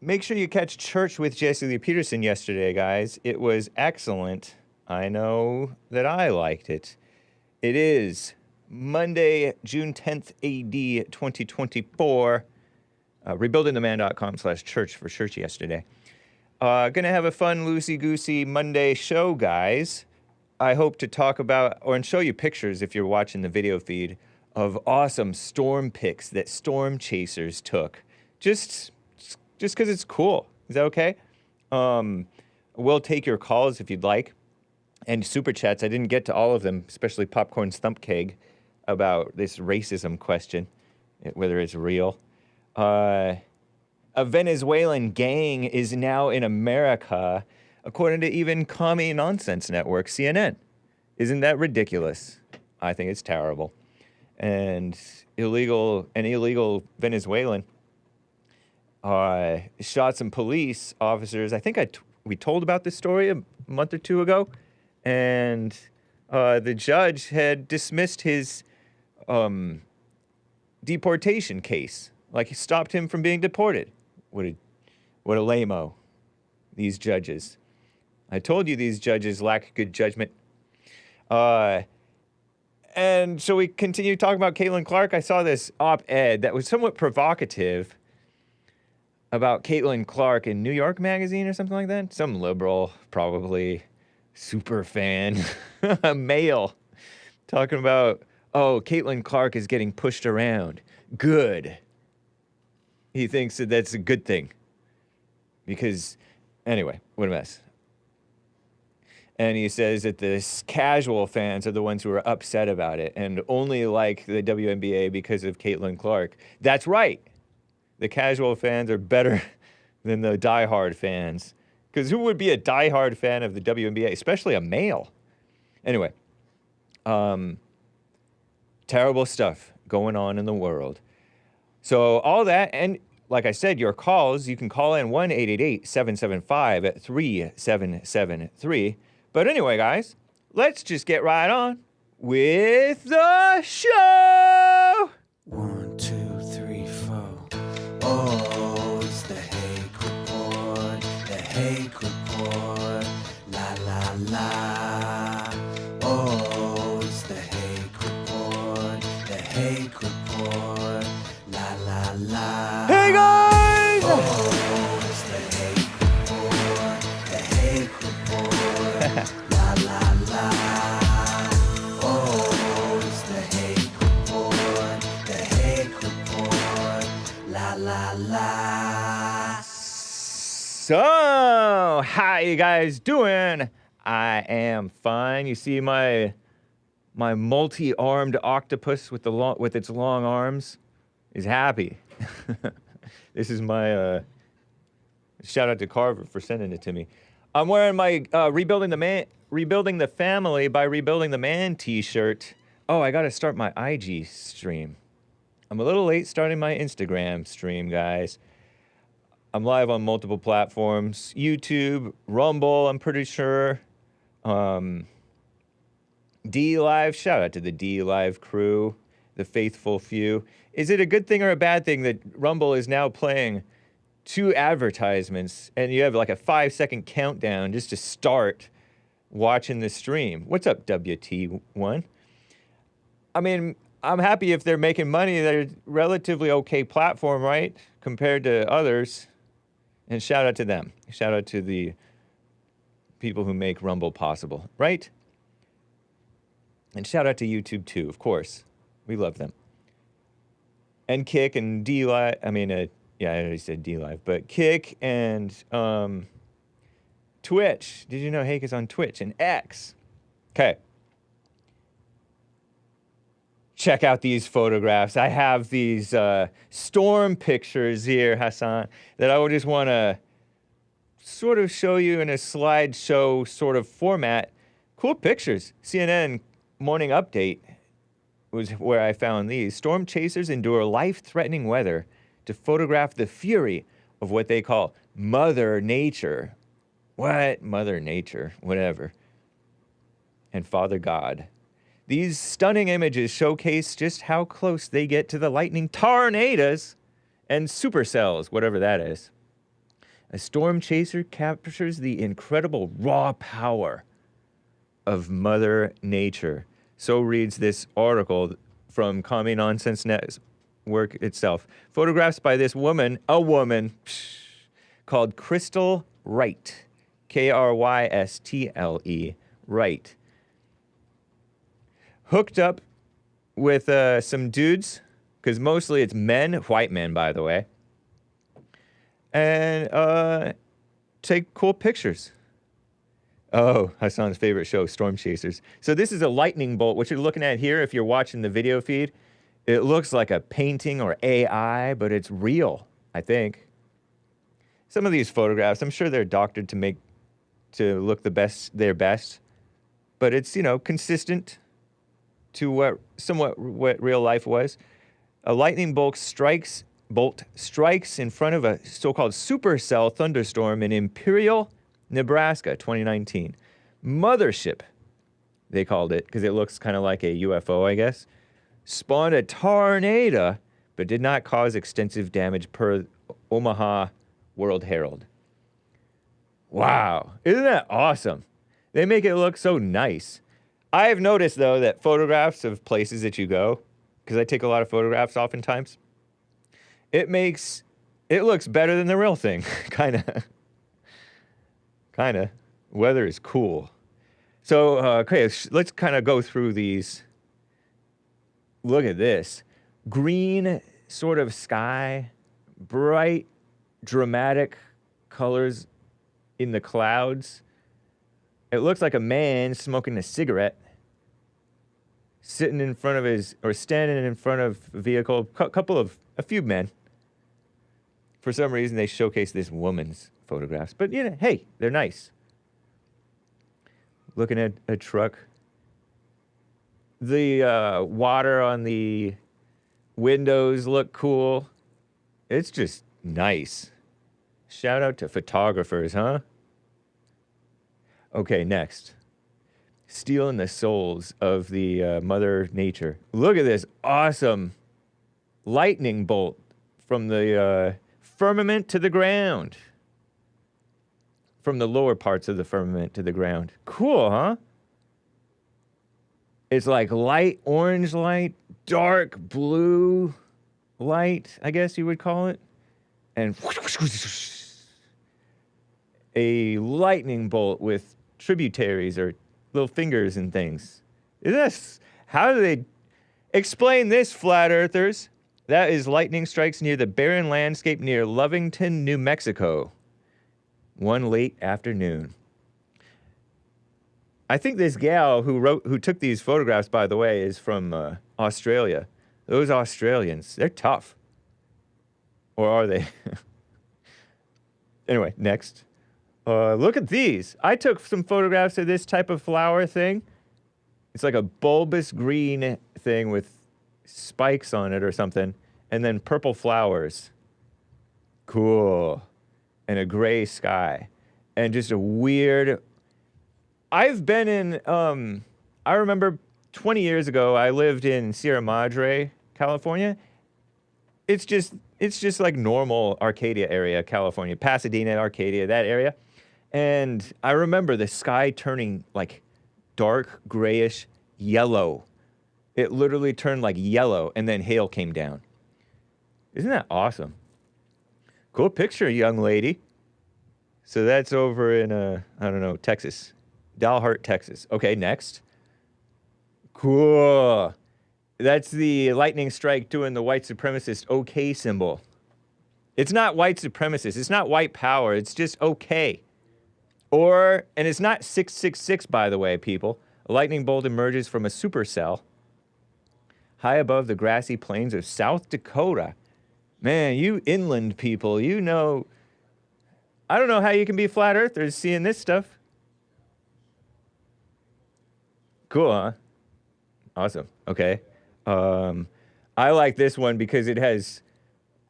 Make sure you catch Church with Jesse Lee Peterson yesterday, guys. It was excellent. I know that I liked it. It is Monday, June 10th, AD 2024. Rebuildingtheman.com/church for church yesterday. Gonna have a fun, loosey-goosey Monday show, guys. I hope to talk about, and show you pictures if you're watching the video feed, of awesome storm pics that storm chasers took. Just because it's cool. Is that okay? We'll take your calls if you'd like. And super chats. I didn't get to all of them, especially Popcorn's Thump Keg, about this racism question, whether it's real. A Venezuelan gang is now in America, according to even Commie Nonsense Network, CNN. Isn't that ridiculous? I think it's terrible. And illegal Venezuelan shot some police officers. I think we told about this story a month or two ago, and the judge had dismissed his deportation case. Like, he stopped him from being deported. What a lame-o, these judges. I told you these judges lack good judgment. And so we continue talking about Caitlin Clark. I saw this op-ed that was somewhat provocative about Caitlin Clark in New York Magazine or something like that. Some liberal, probably super fan, a male, talking about, oh, Caitlin Clark is getting pushed around. Good. He thinks that that's a good thing. Because, anyway, what a mess. And he says that the casual fans are the ones who are upset about it and only like the WNBA because of Caitlin Clark. That's right. The casual fans are better than the diehard fans. Because who would be a diehard fan of the WNBA, especially a male? Anyway, terrible stuff going on in the world. So all that, and like I said, your calls, you can call in 1-888-775-3773. But anyway, guys, let's just get right on with the show. 1, 2, 3, 4. Oh, it's the Hake Report. The Hake Report. La la la. Oh, it's the Hake Report. The Hake Report. La la la. Hey, guys! Oh, it's the Hake Report. The Hake Report. La la la. Oh, it's the Hake Report. The Hake Report. La la la. So, how you guys doing? I am fine. You see my multi-armed octopus with its long arms is happy. This is my shout out to Carver for sending it to me. I'm wearing my Rebuilding the Family by Rebuilding the Man t-shirt. Oh, I got to start my IG stream. I'm a little late starting my Instagram stream, guys. I'm live on multiple platforms. YouTube, Rumble, I'm pretty sure. D-Live, shout out to the D-Live crew, the faithful few. Is it a good thing or a bad thing that Rumble is now playing 2 advertisements and you have like a 5-second countdown just to start watching the stream? What's up, WT1? I mean, I'm happy if they're making money. They're a relatively okay platform, right? Compared to others. And shout out to them. Shout out to the people who make Rumble possible, right? And shout out to YouTube too, of course. We love them. And Kick and D-Live, I already said D-Live, but Kick and Twitch. Did you know Hake is on Twitch and X? Okay. Check out these photographs. I have these storm pictures here, Hassan, that I would just want to sort of show you in a slideshow sort of format. Cool pictures. CNN Morning Update was where I found these. Storm chasers endure life-threatening weather to photograph the fury of what they call Mother Nature. What? Mother Nature. Whatever. And Father God. These stunning images showcase just how close they get to the lightning tornadoes and supercells, whatever that is. A storm chaser captures the incredible raw power of Mother Nature. So reads this article from Commie Nonsense Network itself. Photographs by this woman, called Crystal Wright. Krystle, Wright. Hooked up with some dudes, because mostly it's men, white men, by the way, and take cool pictures. Oh, Hassan's favorite show, Storm Chasers. So this is a lightning bolt. What you're looking at here, if you're watching the video feed, it looks like a painting or AI, but it's real, I think. Some of these photographs, I'm sure they're doctored to look their best, but it's, consistent to somewhat what real life was. A lightning bolt strikes in front of a so-called supercell thunderstorm in Imperial, Nebraska, 2019. Mothership, they called it, because it looks kind of like a UFO, I guess. Spawned a tornado, but did not cause extensive damage per Omaha World Herald. Wow, isn't that awesome? They make it look so nice. I have noticed, though, that photographs of places that you go, because I take a lot of photographs oftentimes, it looks better than the real thing, kind of. Weather is cool. So, okay, let's kind of go through these. Look at this. Green sort of sky, bright, dramatic colors in the clouds. It looks like a man smoking a cigarette, standing in front of a vehicle, a few men. For some reason, they showcase this woman's photographs. But, hey, they're nice. Looking at a truck. The water on the windows look cool. It's just nice. Shout out to photographers, huh? Okay, next. Stealing the souls of the Mother Nature. Look at this awesome lightning bolt from the firmament to the ground. From the lower parts of the firmament to the ground. Cool, huh? It's like light orange light, dark blue light, I guess you would call it. And a lightning bolt with tributaries or little fingers and things. How do they explain this, flat earthers? That is lightning strikes near the barren landscape near Lovington, New Mexico. One late afternoon. I think this gal who took these photographs, by the way, is from Australia. Those Australians, they're tough. Or are they? Anyway, next. Look at these. I took some photographs of this type of flower thing. It's like a bulbous green thing with spikes on it or something. And then purple flowers. Cool. And a gray sky. And just a weird... I've been in... I remember 20 years ago, I lived in Sierra Madre, California. It's just like normal Arcadia area, California. Pasadena, Arcadia, that area. And I remember the sky turning like dark grayish yellow. It literally turned like yellow, and then hail came down. Isn't that awesome? Cool picture, young lady. So that's over in, Texas. Dalhart, Texas. Okay, next. Cool. That's the lightning strike doing the white supremacist OK symbol. It's not white supremacist. It's not white power. It's just OK. And it's not 666, by the way, people. A lightning bolt emerges from a supercell high above the grassy plains of South Dakota. Man, you inland people, I don't know how you can be flat earthers seeing this stuff. Cool, huh? Awesome. Okay. I like this one because it has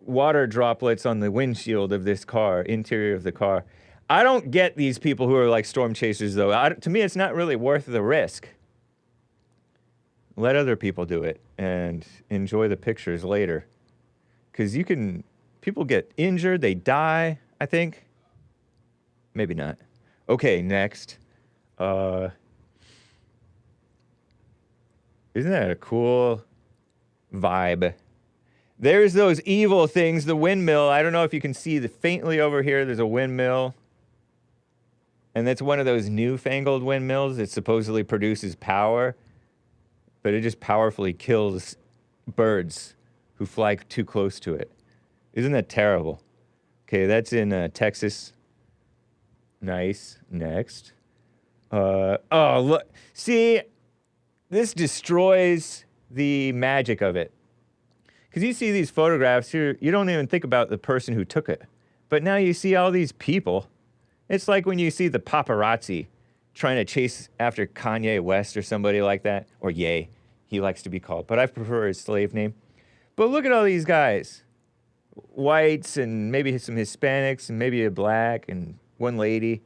water droplets on the windshield of this car, interior of the car. I don't get these people who are like storm chasers, though. To me, it's not really worth the risk. Let other people do it and enjoy the pictures later. Because people get injured, they die, I think. Maybe not. Okay, next. Isn't that a cool vibe? There's those evil things, the windmill. I don't know if you can see faintly over here, there's a windmill. And that's one of those newfangled windmills that supposedly produces power, but it just powerfully kills birds who fly too close to it. Isn't that terrible? Okay, that's in Texas. Nice. Next. Oh, look. See, this destroys the magic of it. Because you see these photographs here, you don't even think about the person who took it. But now you see all these people. It's like when you see the paparazzi trying to chase after Kanye West or somebody like that. Or Ye, he likes to be called. But I prefer his slave name. But look at all these guys. Whites and maybe some Hispanics and maybe a black and one lady,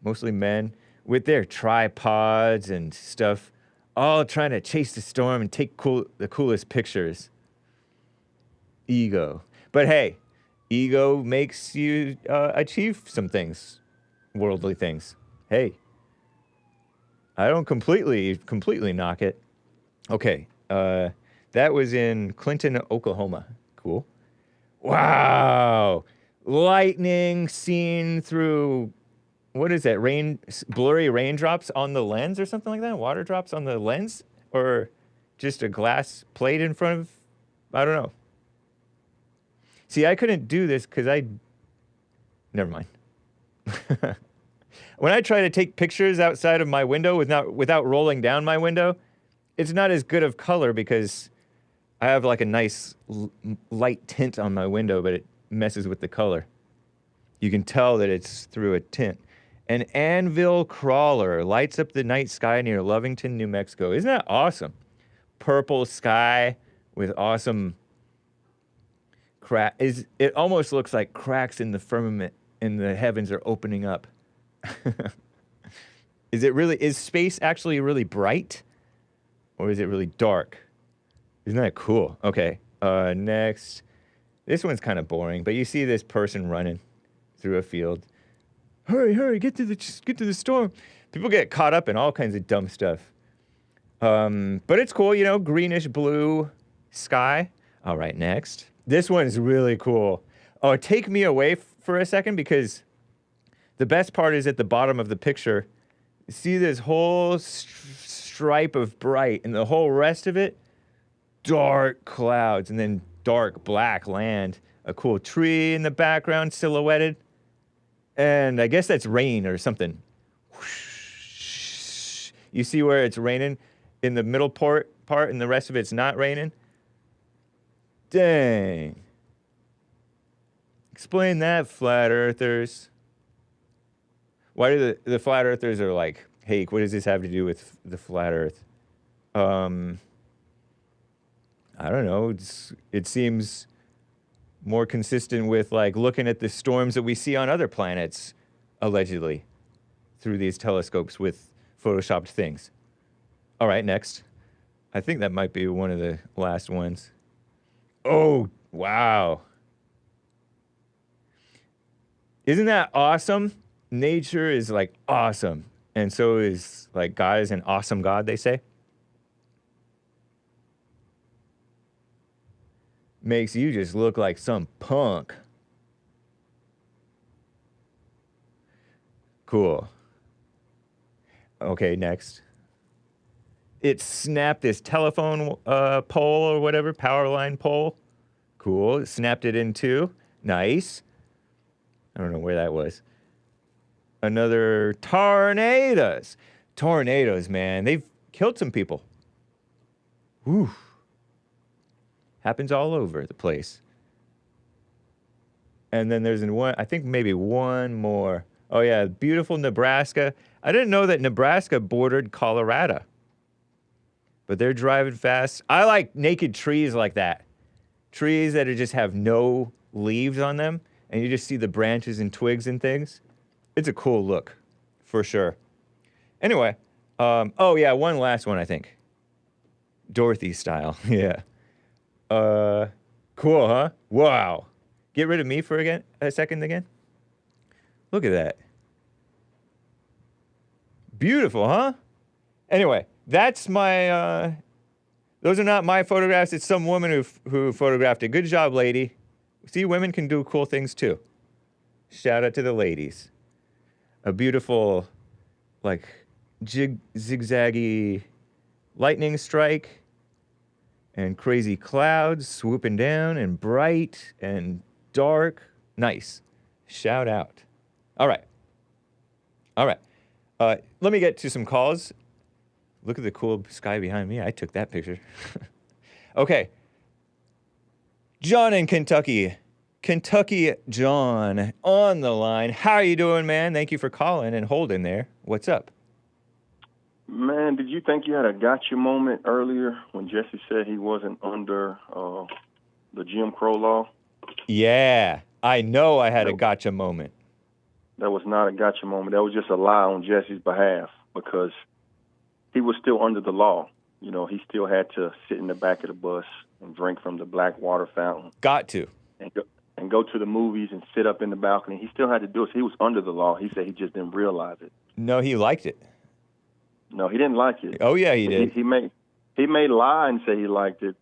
mostly men, with their tripods and stuff, all trying to chase the storm and take the coolest pictures. Ego. But hey, ego makes you achieve some things, worldly things. Hey, I don't completely knock it. Okay, that was in Clinton, Oklahoma. Cool. Wow. Lightning seen through, what is that, blurry raindrops on the lens or something like that? Water drops on the lens? Or just a glass plate in front of, I don't know. See, I couldn't do this because never mind. When I try to take pictures outside of my window without rolling down my window, it's not as good of color because I have like a nice light tint on my window, but it messes with the color. You can tell that it's through a tint. An anvil crawler lights up the night sky near Lovington, New Mexico. Isn't that awesome? Purple sky with awesome it almost looks like cracks in the firmament and the heavens are opening up. Is space actually really bright? Or is it really dark? Isn't that cool? Okay, next. This one's kind of boring, but you see this person running through a field. Hurry, get to the storm. People get caught up in all kinds of dumb stuff. But it's cool, greenish blue sky. All right, next. This one is really cool. Oh, take me away for a second because the best part is at the bottom of the picture. You see this whole stripe of bright and the whole rest of it, dark clouds and then dark black land. A cool tree in the background silhouetted. And I guess that's rain or something. You see where it's raining in the middle part and the rest of it's not raining? Dang. Explain that, flat earthers. Why do the flat earthers are like, Hake, what does this have to do with the flat earth? I don't know. It seems more consistent with like looking at the storms that we see on other planets, allegedly, through these telescopes with photoshopped things. All right, next. I think that might be one of the last ones. Oh, wow. Isn't that awesome? Nature is like awesome. And so is like God is an awesome God, they say. Makes you just look like some punk. Cool. Okay, next. It snapped this telephone pole or whatever, power line pole. Cool. It snapped it in two. Nice. I don't know where that was. Another tornadoes. Tornadoes, man. They've killed some people. Whew. Happens all over the place. And then there's I think maybe one more. Oh, yeah, beautiful Nebraska. I didn't know that Nebraska bordered Colorado. But they're driving fast. I like naked trees like that. Trees that just have no leaves on them, and you just see the branches and twigs and things. It's a cool look, for sure. Anyway, oh yeah, one last one, I think. Dorothy style, yeah. Cool, huh? Wow. Get rid of me for a second again. Look at that. Beautiful, huh? Anyway, that's my, those are not my photographs. It's some woman who photographed it. Good job, lady. See, women can do cool things too. Shout out to the ladies. A beautiful, like, zigzaggy lightning strike and crazy clouds swooping down and bright and dark. Nice. Shout out. All right. Let me get to some calls. Look at the cool sky behind me. I took that picture. Okay. John in Kentucky. Kentucky John on the line. How are you doing, man? Thank you for calling and holding there. What's up? Man, did you think you had a gotcha moment earlier when Jesse said he wasn't under the Jim Crow law? Yeah, I know I had a gotcha moment. That was not a gotcha moment. That was just a lie on Jesse's behalf because he was still under the law. You know, he still had to sit in the back of the bus and drink from the black water fountain. Got to. And go to the movies and sit up in the balcony. He still had to do it. So he was under the law. He said he just didn't realize it. No, he liked it. No, he didn't like it. Oh, yeah, he did. He may lie and say he liked it,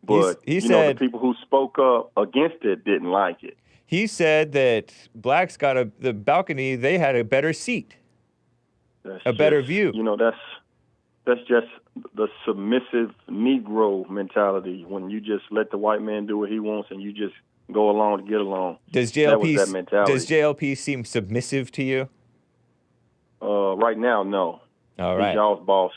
but he said, the people who spoke up against it didn't like it. He said that blacks got the balcony, they had a better seat, better view. You know, that's just the submissive Negro mentality when you just let the white man do what he wants and you just go along to get along. Does JLP seem submissive to you? Right now, no. All right. He's y'all's boss,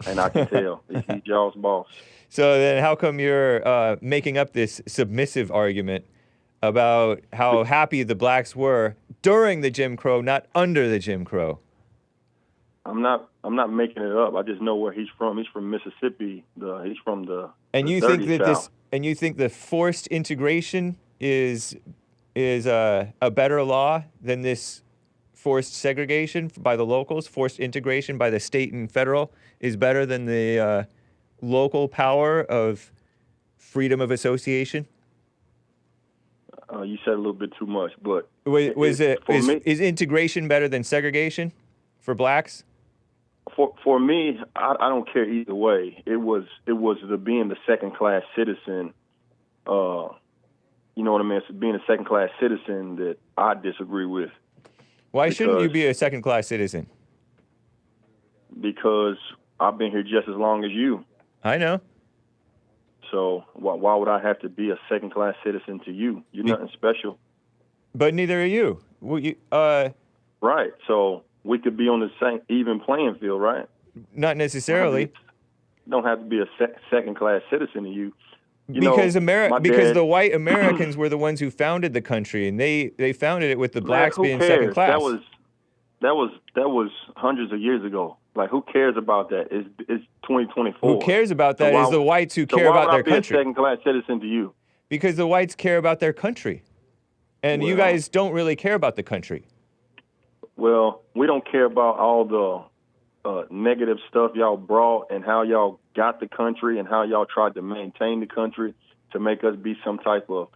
and I can tell. He's y'all's boss. So then how come you're making up this submissive argument about how happy the blacks were during the Jim Crow, not under the Jim Crow? I'm not making it up. I just know where he's from. He's from Mississippi. He's from the And you think that you think the forced integration is a better law than this forced segregation by the locals? Forced integration by the state and federal is better than the local power of freedom of association? You said a little bit too much, but is integration better than segregation for blacks? For me, I don't care either way. It was the being the second class citizen. You know what I mean? It's being a second class citizen that I disagree with. Why shouldn't you be a second class citizen? Because I've been here just as long as you. I know. So why would I have to be a second class citizen to you? You're nothing special. But neither are you. Right. So we could be on the same even playing field, right? Not necessarily. Don't have to be a second class citizen to you. Because the white Americans were the ones who founded the country, and they founded it with the blacks being second class. That was hundreds of years ago. Like, who cares about that? It's 2024. Who cares about that is the whites who care about their country. Why would I be a second class citizen to you? Because the whites care about their country, and you guys don't really care about the country. Well, we don't care about all the negative stuff y'all brought and how y'all got the country and how y'all tried to maintain the country to make us be some type of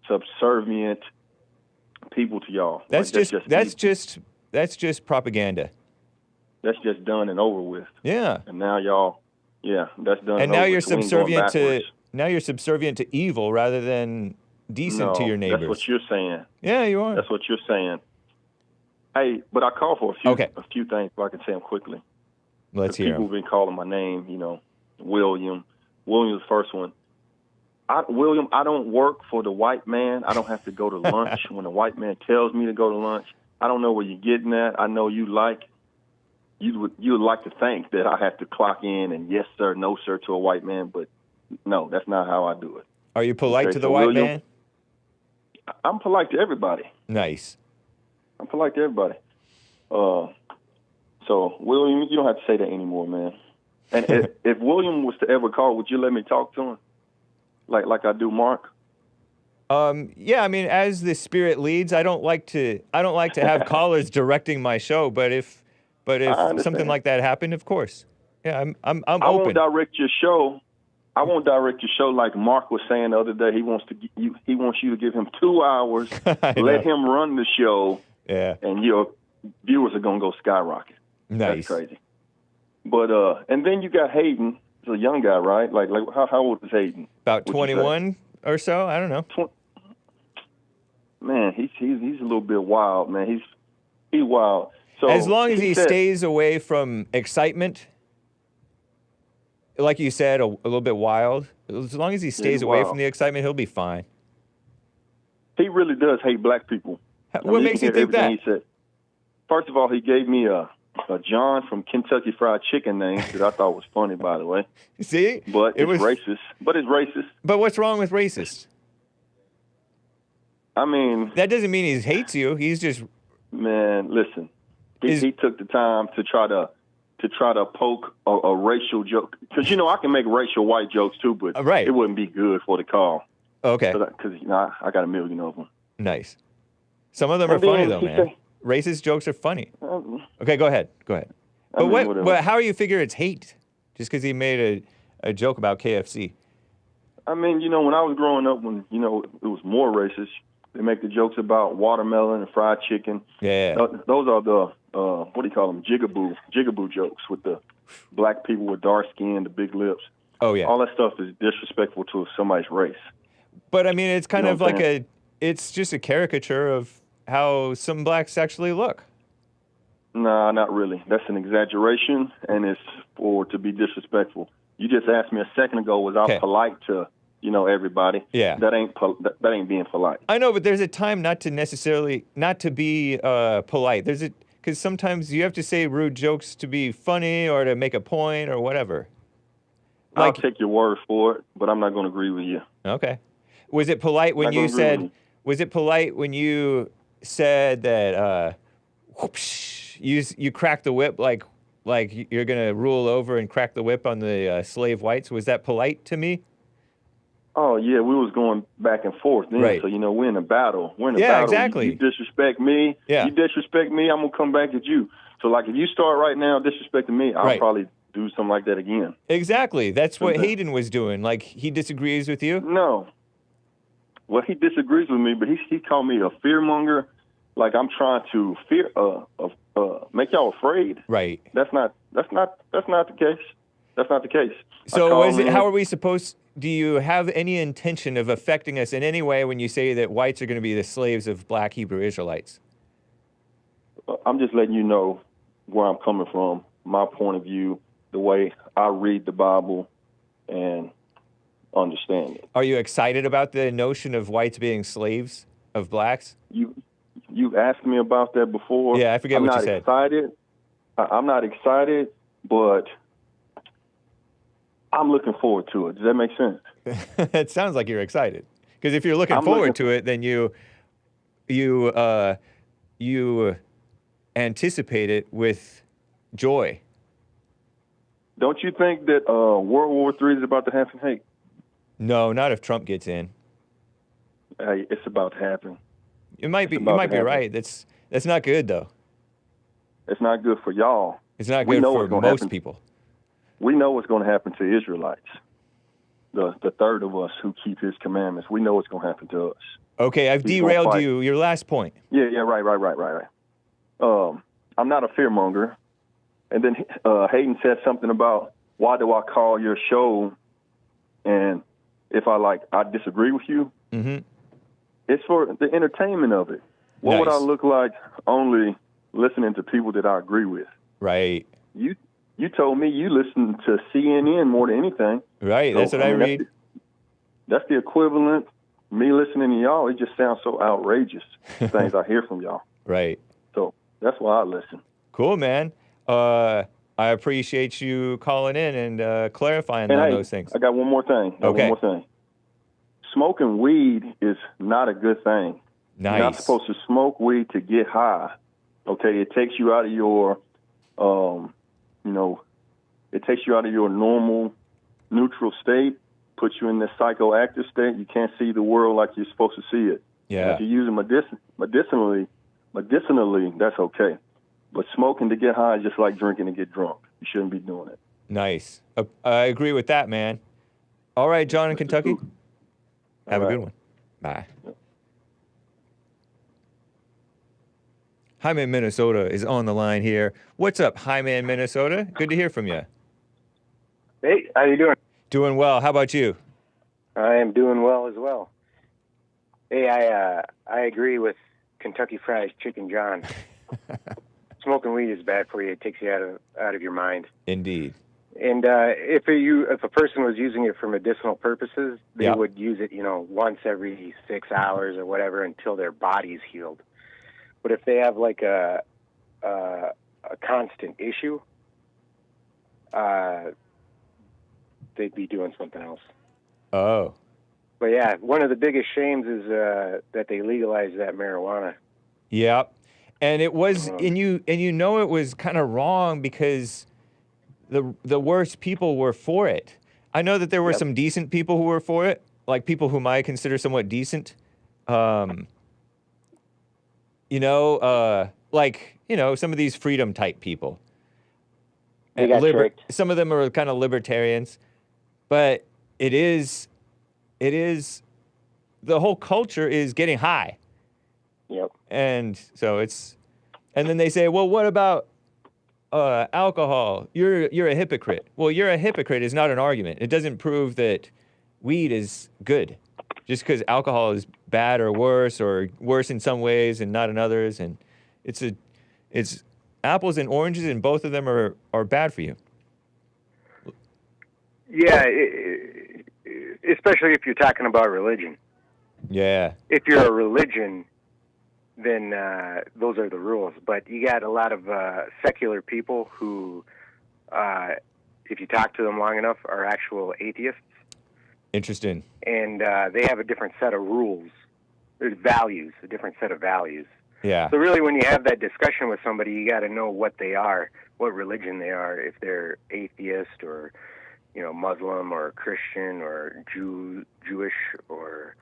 subservient people to y'all. That's just propaganda. That's just done and over with. Yeah. And now y'all, that's done. And now you're subservient to evil rather than decent to your neighbors. That's what you're saying. Yeah, you are. That's what you're saying. Hey, but I call for a few things, if I can say them quickly. Let's hear them. People have been calling my name, William. William's the first one. William, I don't work for the white man. I don't have to go to lunch when the white man tells me to go to lunch. I don't know where you're getting at. I know you would like to think that I have to clock in and yes sir, no sir to a white man, but no, that's not how I do it. Are you polite to the white man? I'm polite to everybody. Nice. I'm polite to everybody. So, William, you don't have to say that anymore, man. And if William was to ever call, would you let me talk to him? Like I do Mark? Yeah, I mean, as the spirit leads, I don't like to have callers directing my show, but if something like that happened, of course. Yeah, I'm open. I won't direct your show. I won't direct your show like Mark was saying the other day. He wants you to give him 2 hours, let him run the show, and your viewers are going to go skyrocket. Nice. That's crazy. But and then you got Hayden. He's a young guy, right? Like how old is Hayden? About Would you say? 21 or so. I don't know. Man, he's a little bit wild, man. He's wild. So As long as he said, stays away from excitement, like you said, a little bit wild. As long as he stays he's away wild. from the excitement, he'll be fine. He really does hate black people. What makes you think that? He said. First of all, he gave me a John from Kentucky Fried Chicken name that I thought was funny, by the way. See? But it's racist. But what's wrong with racist? I mean, That doesn't mean he hates you. He's just man, listen. He took the time to try to poke a racial joke, because I can make racial white jokes too, but right. It wouldn't be good for the call. okay. Because I got a million of them. Nice. Some of them And are funny then though, he man. say- Racist jokes are funny. Um, Okay, go ahead. But I mean, whatever. But how do you figure it's hate? Just because he made a joke about KFC? I mean, when I was growing up, when it was more racist, they make the jokes about watermelon and fried chicken. Yeah. Those are the what do you call them? Jigaboo jokes with the black people with dark skin, the big lips. Oh yeah. All that stuff is disrespectful to somebody's race. But I mean, it's kind You know of what I'm like it's just a caricature of how some blacks actually look. Nah, not really. That's an exaggeration, and it's to be disrespectful. You just asked me a second ago, was I polite to everybody? Yeah. That ain't being polite. I know, but there's a time not to be polite. Because sometimes you have to say rude jokes to be funny or to make a point or whatever. I'll take your word for it, but I'm not going to agree with you. Okay. Was it polite when you said? Was it polite when you said that? Whoopsh, you cracked the whip like you're gonna rule over and crack the whip on the slave whites. Was that polite to me? Oh yeah, we was going back and forth then. Right. So we're in a battle. We're in a battle. Yeah, exactly. You disrespect me. Yeah. You disrespect me, I'm gonna come back at you. So like if you start right now disrespecting me, I'll probably do something like that again. Exactly. That's what Hayden was doing. Like he disagrees with you. No. Well, he disagrees with me, but he called me a fearmonger. Like I'm trying to make y'all afraid. Right. That's not the case. That's not the case. So how are we supposed? Do you have any intention of affecting us in any way when you say that whites are going to be the slaves of black Hebrew Israelites? I'm just letting you know where I'm coming from, my point of view, the way I read the Bible and understand it. Are you excited about the notion of whites being slaves of blacks? You asked me about that before. Yeah, I forget what you said. I'm not excited, but I'm looking forward to it. Does that make sense? It sounds like you're excited. Because if you're looking forward to it, then you anticipate it with joy. Don't you think that World War III is about to happen? Hey. No, not if Trump gets in. Hey, it's about to happen. You might be right. That's not good though. It's not good for y'all. It's not good for most people. We know what's going to happen to Israelites. The third of us who keep his commandments. We know what's going to happen to us. Okay, I've derailed you. Your last point. Yeah, right. I'm not a fearmonger. And then Hayden said something about, why do I call your show? And if I disagree with you, it's for the entertainment of it. What would I look like only listening to people that I agree with? Right. You told me you listen to CNN more than anything. Right, that's what I read. That's the equivalent. Me listening to y'all, it just sounds so outrageous, things I hear from y'all. Right. So that's why I listen. Cool, man. I appreciate you calling in and clarifying on those things. I got one more thing. Smoking weed is not a good thing. Nice. You're not supposed to smoke weed to get high. Okay, it takes you out of your, it takes you out of your normal neutral state, puts you in this psychoactive state. You can't see the world like you're supposed to see it. Yeah. If you use it medicinally, that's okay. But smoking to get high is just like drinking to get drunk. You shouldn't be doing it. Nice. I agree with that, man. All right, John in Kentucky. Have a good one. Bye. Jaime in Minnesota is on the line here. What's up, Jaime in Minnesota? Good to hear from you. Hey, how you doing? Doing well. How about you? I am doing well as well. Hey, I agree with Kentucky Fried Chicken John. Smoking weed is bad for you. It takes you out of your mind. Indeed. And if a person was using it for medicinal purposes, they Yep. would use it, once every 6 hours or whatever until their body's healed. But if they have like a constant issue, they'd be doing something else. Oh. But yeah, one of the biggest shames is that they legalized that marijuana. Yep. And it was, and you know it was kind of wrong because the worst people were for it. I know that there were some decent people who were for it, like people whom I consider somewhat decent. Some of these freedom type people. They got tricked. Some of them are kind of libertarians, but it is the whole culture is getting high. Yep. And so and then they say, well, what about alcohol? You're a hypocrite. Well, you're a hypocrite is not an argument. It doesn't prove that weed is good. Just because alcohol is bad or worse in some ways and not in others. And it's apples and oranges, and both of them are bad for you. Yeah, especially if you're talking about religion. Yeah. If you're a religion, then those are the rules. But you got a lot of secular people who, if you talk to them long enough, are actual atheists. Interesting. And they have a different set of rules. There's values, a different set of values. Yeah. So really, when you have that discussion with somebody, you got to know what they are, what religion they are, if they're atheist or, Muslim or Christian or Jewish or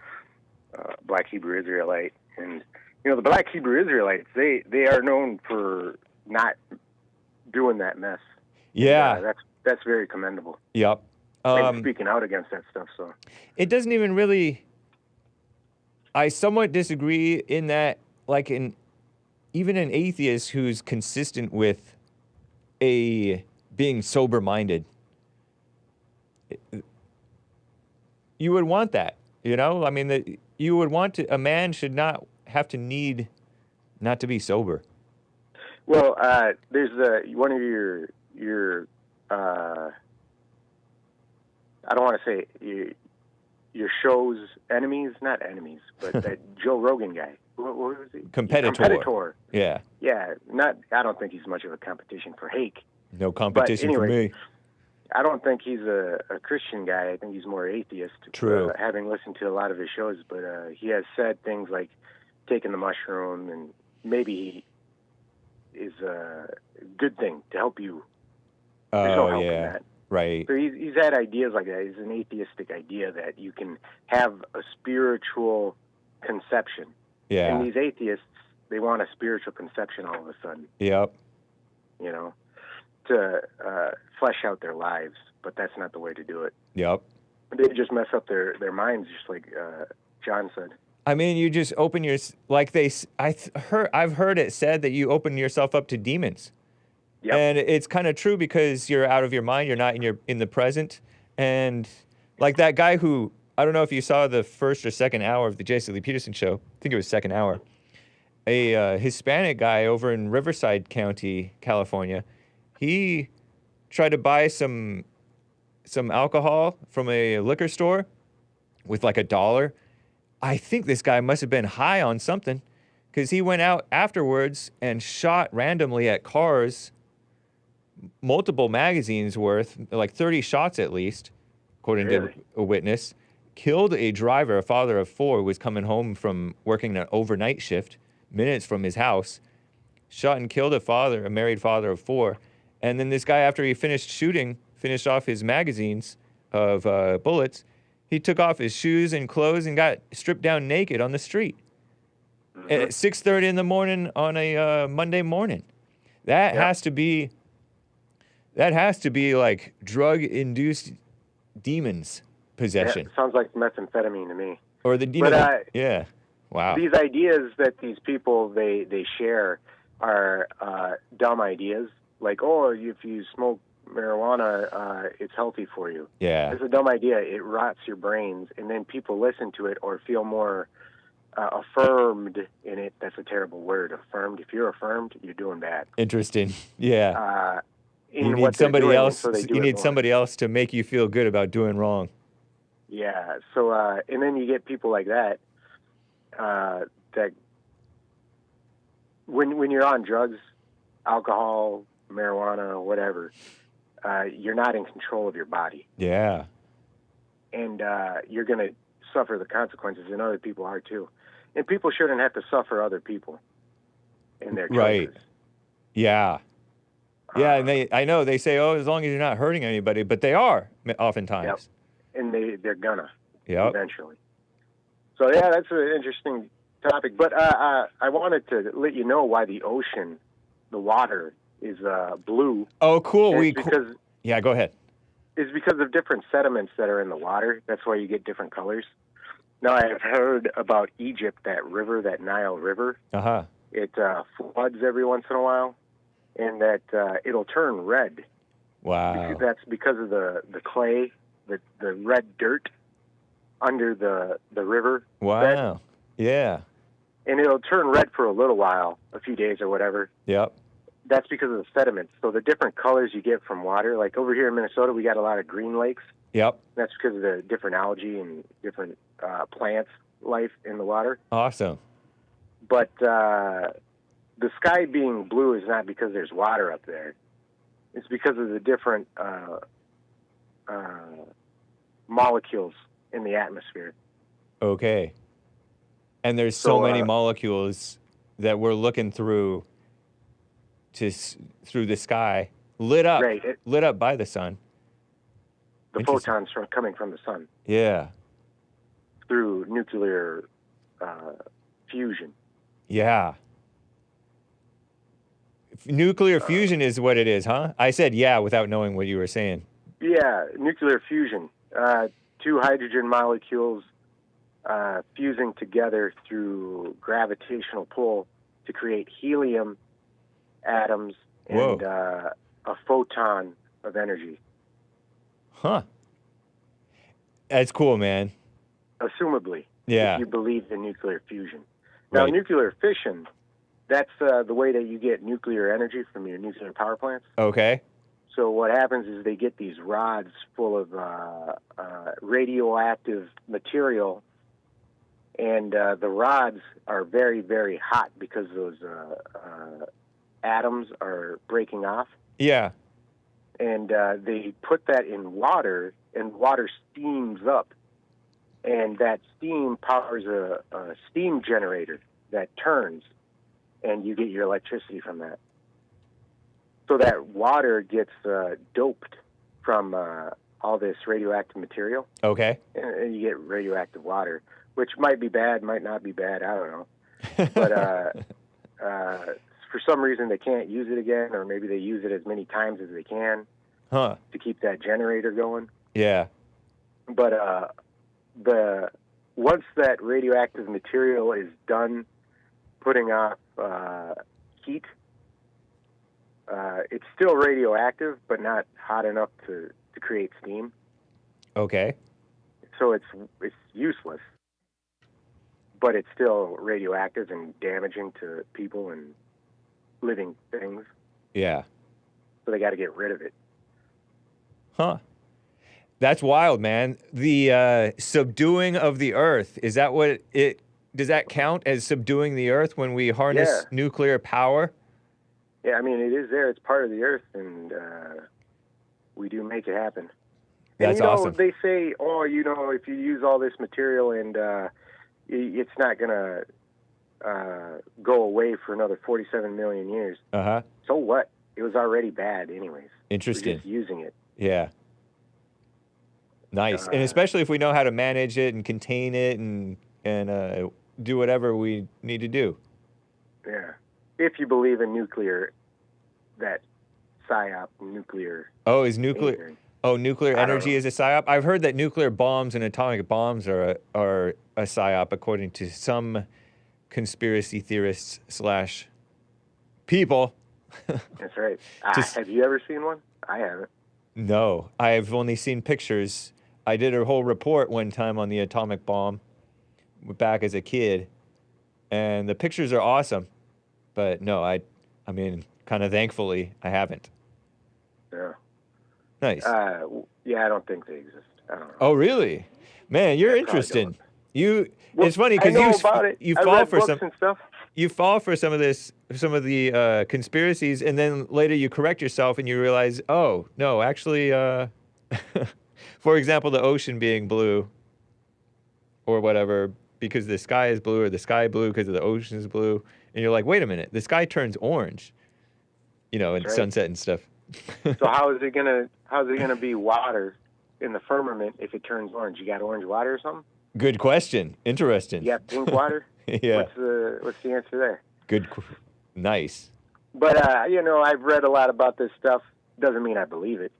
Black Hebrew Israelite. And, the Black Hebrew Israelites, they are known for not doing that mess. Yeah. And, that's very commendable. Yep. And speaking out against that stuff, so. It doesn't even really... I somewhat disagree in that, like, even an atheist who's consistent with being sober-minded, you would want that, I mean, you would want a man should not have to need not to be sober. Well, there's one of your I don't want to say your show's enemies, not enemies, but that Joe Rogan guy. What was he? Competitor. Yeah. Yeah. I don't think he's much of a competition for Hake. No competition for me. I don't think he's a Christian guy. I think he's more atheist. True. Having listened to a lot of his shows, but he has said things like taking the mushroom and maybe is a good thing to help you. There's no help in that. Right. So he's had ideas like that. He's an atheistic idea that you can have a spiritual conception. Yeah. And these atheists, they want a spiritual conception all of a sudden. Yep. To flesh out their lives, but that's not the way to do it. Yep. They just mess up their minds, just like John said. I mean, you just open I've heard it said that you open yourself up to demons. Yep. And it's kind of true because you're out of your mind. You're not in the present. And like that guy who, I don't know if you saw the first or second hour of the Jason Lee Peterson show. I think it was second hour. A Hispanic guy over in Riverside County, California, he tried to buy some alcohol from a liquor store with like $1. I think this guy must have been high on something because he went out afterwards and shot randomly at cars, multiple magazines worth, like 30 shots at least, according to a witness, killed a driver, a father of 4, who was coming home from working an overnight shift, minutes from his house, shot and killed a married father of 4. And then this guy, after he finished off his magazines of bullets, he took off his shoes and clothes and got stripped down naked on the street at 6:30 in the morning on a Monday morning. That has to be like drug-induced demons possession. Yeah, sounds like methamphetamine to me. Or the yeah. Wow. These ideas that these people they share, are dumb ideas. Like, oh, if you smoke marijuana, it's healthy for you. Yeah. It's a dumb idea. It rots your brains, and then people listen to it or feel more affirmed in it. That's a terrible word, affirmed. If you're affirmed, you're doing bad. Interesting. Yeah. In You what need they're somebody doing, and else. so they do You it need more. somebody else to make you feel good about doing wrong. Yeah. So, and then you get people like that, that when you're on drugs, alcohol, marijuana, whatever, you're not in control of your body, Yeah. and you're going to suffer the consequences, and other people are too. And people shouldn't have to suffer other people in their choices. Right. Yeah. Yeah, and I know they say, oh, as long as you're not hurting anybody, but they are oftentimes. Yep. And they're gonna Yep. eventually. So yeah, that's an interesting topic. But I wanted to let you know why the ocean, the water, is blue. Oh, cool. And it's Yeah, go ahead. it's because of different sediments that are in the water. That's why you get different colors. Now, I have heard about Egypt, that river, that Nile River. Uh-huh. It floods every once in a while, and that it'll turn red. Wow. That's because of the clay, the red dirt under the river bed. Wow. Yeah. And it'll turn red for a little while, a few days or whatever. Yep. That's because of the sediments. So the different colors you get from water, like over here in Minnesota, we got a lot of green lakes. Yep. That's because of the different algae and different plants life in the water. Awesome. But the sky being blue is not because there's water up there. It's because of the different molecules in the atmosphere. Okay. And there's so many molecules that we're looking through through the sky, lit up by the sun. The photons coming from the sun. Yeah. Through nuclear fusion. Yeah. Nuclear fusion is what it is, huh? I said yeah without knowing what you were saying. Yeah, nuclear fusion. Two hydrogen molecules fusing together through gravitational pull to create helium atoms and a photon of energy. Huh. That's cool, man. Assumably. Yeah. If you believe in nuclear fusion. Now, Right. nuclear fission, that's the way that you get nuclear energy from your nuclear power plants. Okay. So what happens is they get these rods full of radioactive material, and the rods are very, very hot because those atoms are breaking off. Yeah. And they put that in water, and water steams up. And that steam powers a steam generator that turns, and you get your electricity from that. So that water gets doped from all this radioactive material. Okay. And you get radioactive water, which might be bad, might not be bad, I don't know. But for some reason they can't use it again, or maybe they use it as many times as they can to keep that generator going. Yeah. But once that radioactive material is done putting off heat, it's still radioactive, but not hot enough to create steam. Okay. So it's useless, but it's still radioactive and damaging to people and living things. Yeah. So they got to get rid of it. Huh. That's wild, man. The subduing of the earth, is that what does that count as subduing the earth when we harness nuclear power? Yeah, I mean, it is there. It's part of the earth, and we do make it happen. That's awesome. They say, if you use all this material and it's not going to go away for another 47 million years. Uh-huh. So what? It was already bad anyways. Interesting. We're just using it. Yeah. Nice. And especially if we know how to manage it and contain it and do whatever we need to do. Yeah. If you believe in nuclear, that psyop nuclear. Oh, is nuclear? Oh, nuclear energy is a psyop? I've heard that nuclear bombs and atomic bombs are a psyop, according to some conspiracy theorists / people. That's right. Just- Have you ever seen one? I haven't. No, I've only seen pictures. I did a whole report one time on the atomic bomb back as a kid, and the pictures are awesome. But no, I mean, kind of thankfully, I haven't. Yeah. Nice. Yeah, I don't think they exist. I don't know. Oh, really? Man, you're I probably interested. don't. It's funny I because know about it. you I fall read for books some. and stuff. You fall for some of the conspiracies, and then later you correct yourself and you realize, oh no, actually, for example, the ocean being blue, or whatever, because the sky is blue, or the sky blue because the ocean is blue, and you're like, wait a minute, the sky turns orange, in right. sunset and stuff. So how's it gonna be water in the firmament if it turns orange? You got orange water or something? Good question. Interesting. You got pink water? Yeah. What's the answer there? Nice. But I've read a lot about this stuff. Doesn't mean I believe it,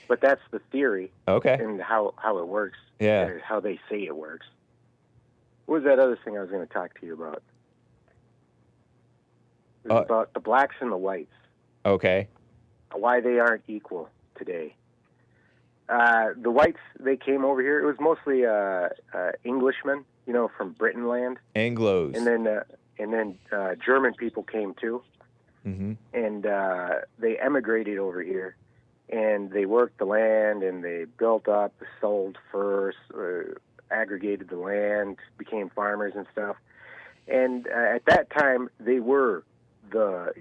but that's the theory. Okay. And how it works. Yeah. And how they say it works. What was that other thing I was going to talk to you about? It was about the blacks and the whites. Okay. Why they aren't equal today. The whites, they came over here. It was mostly Englishmen, from Britain land. Anglos. And then German people came too. Mm-hmm. And they emigrated over here. And they worked the land, and they built up, sold furs, aggregated the land, became farmers and stuff. And at that time, they were the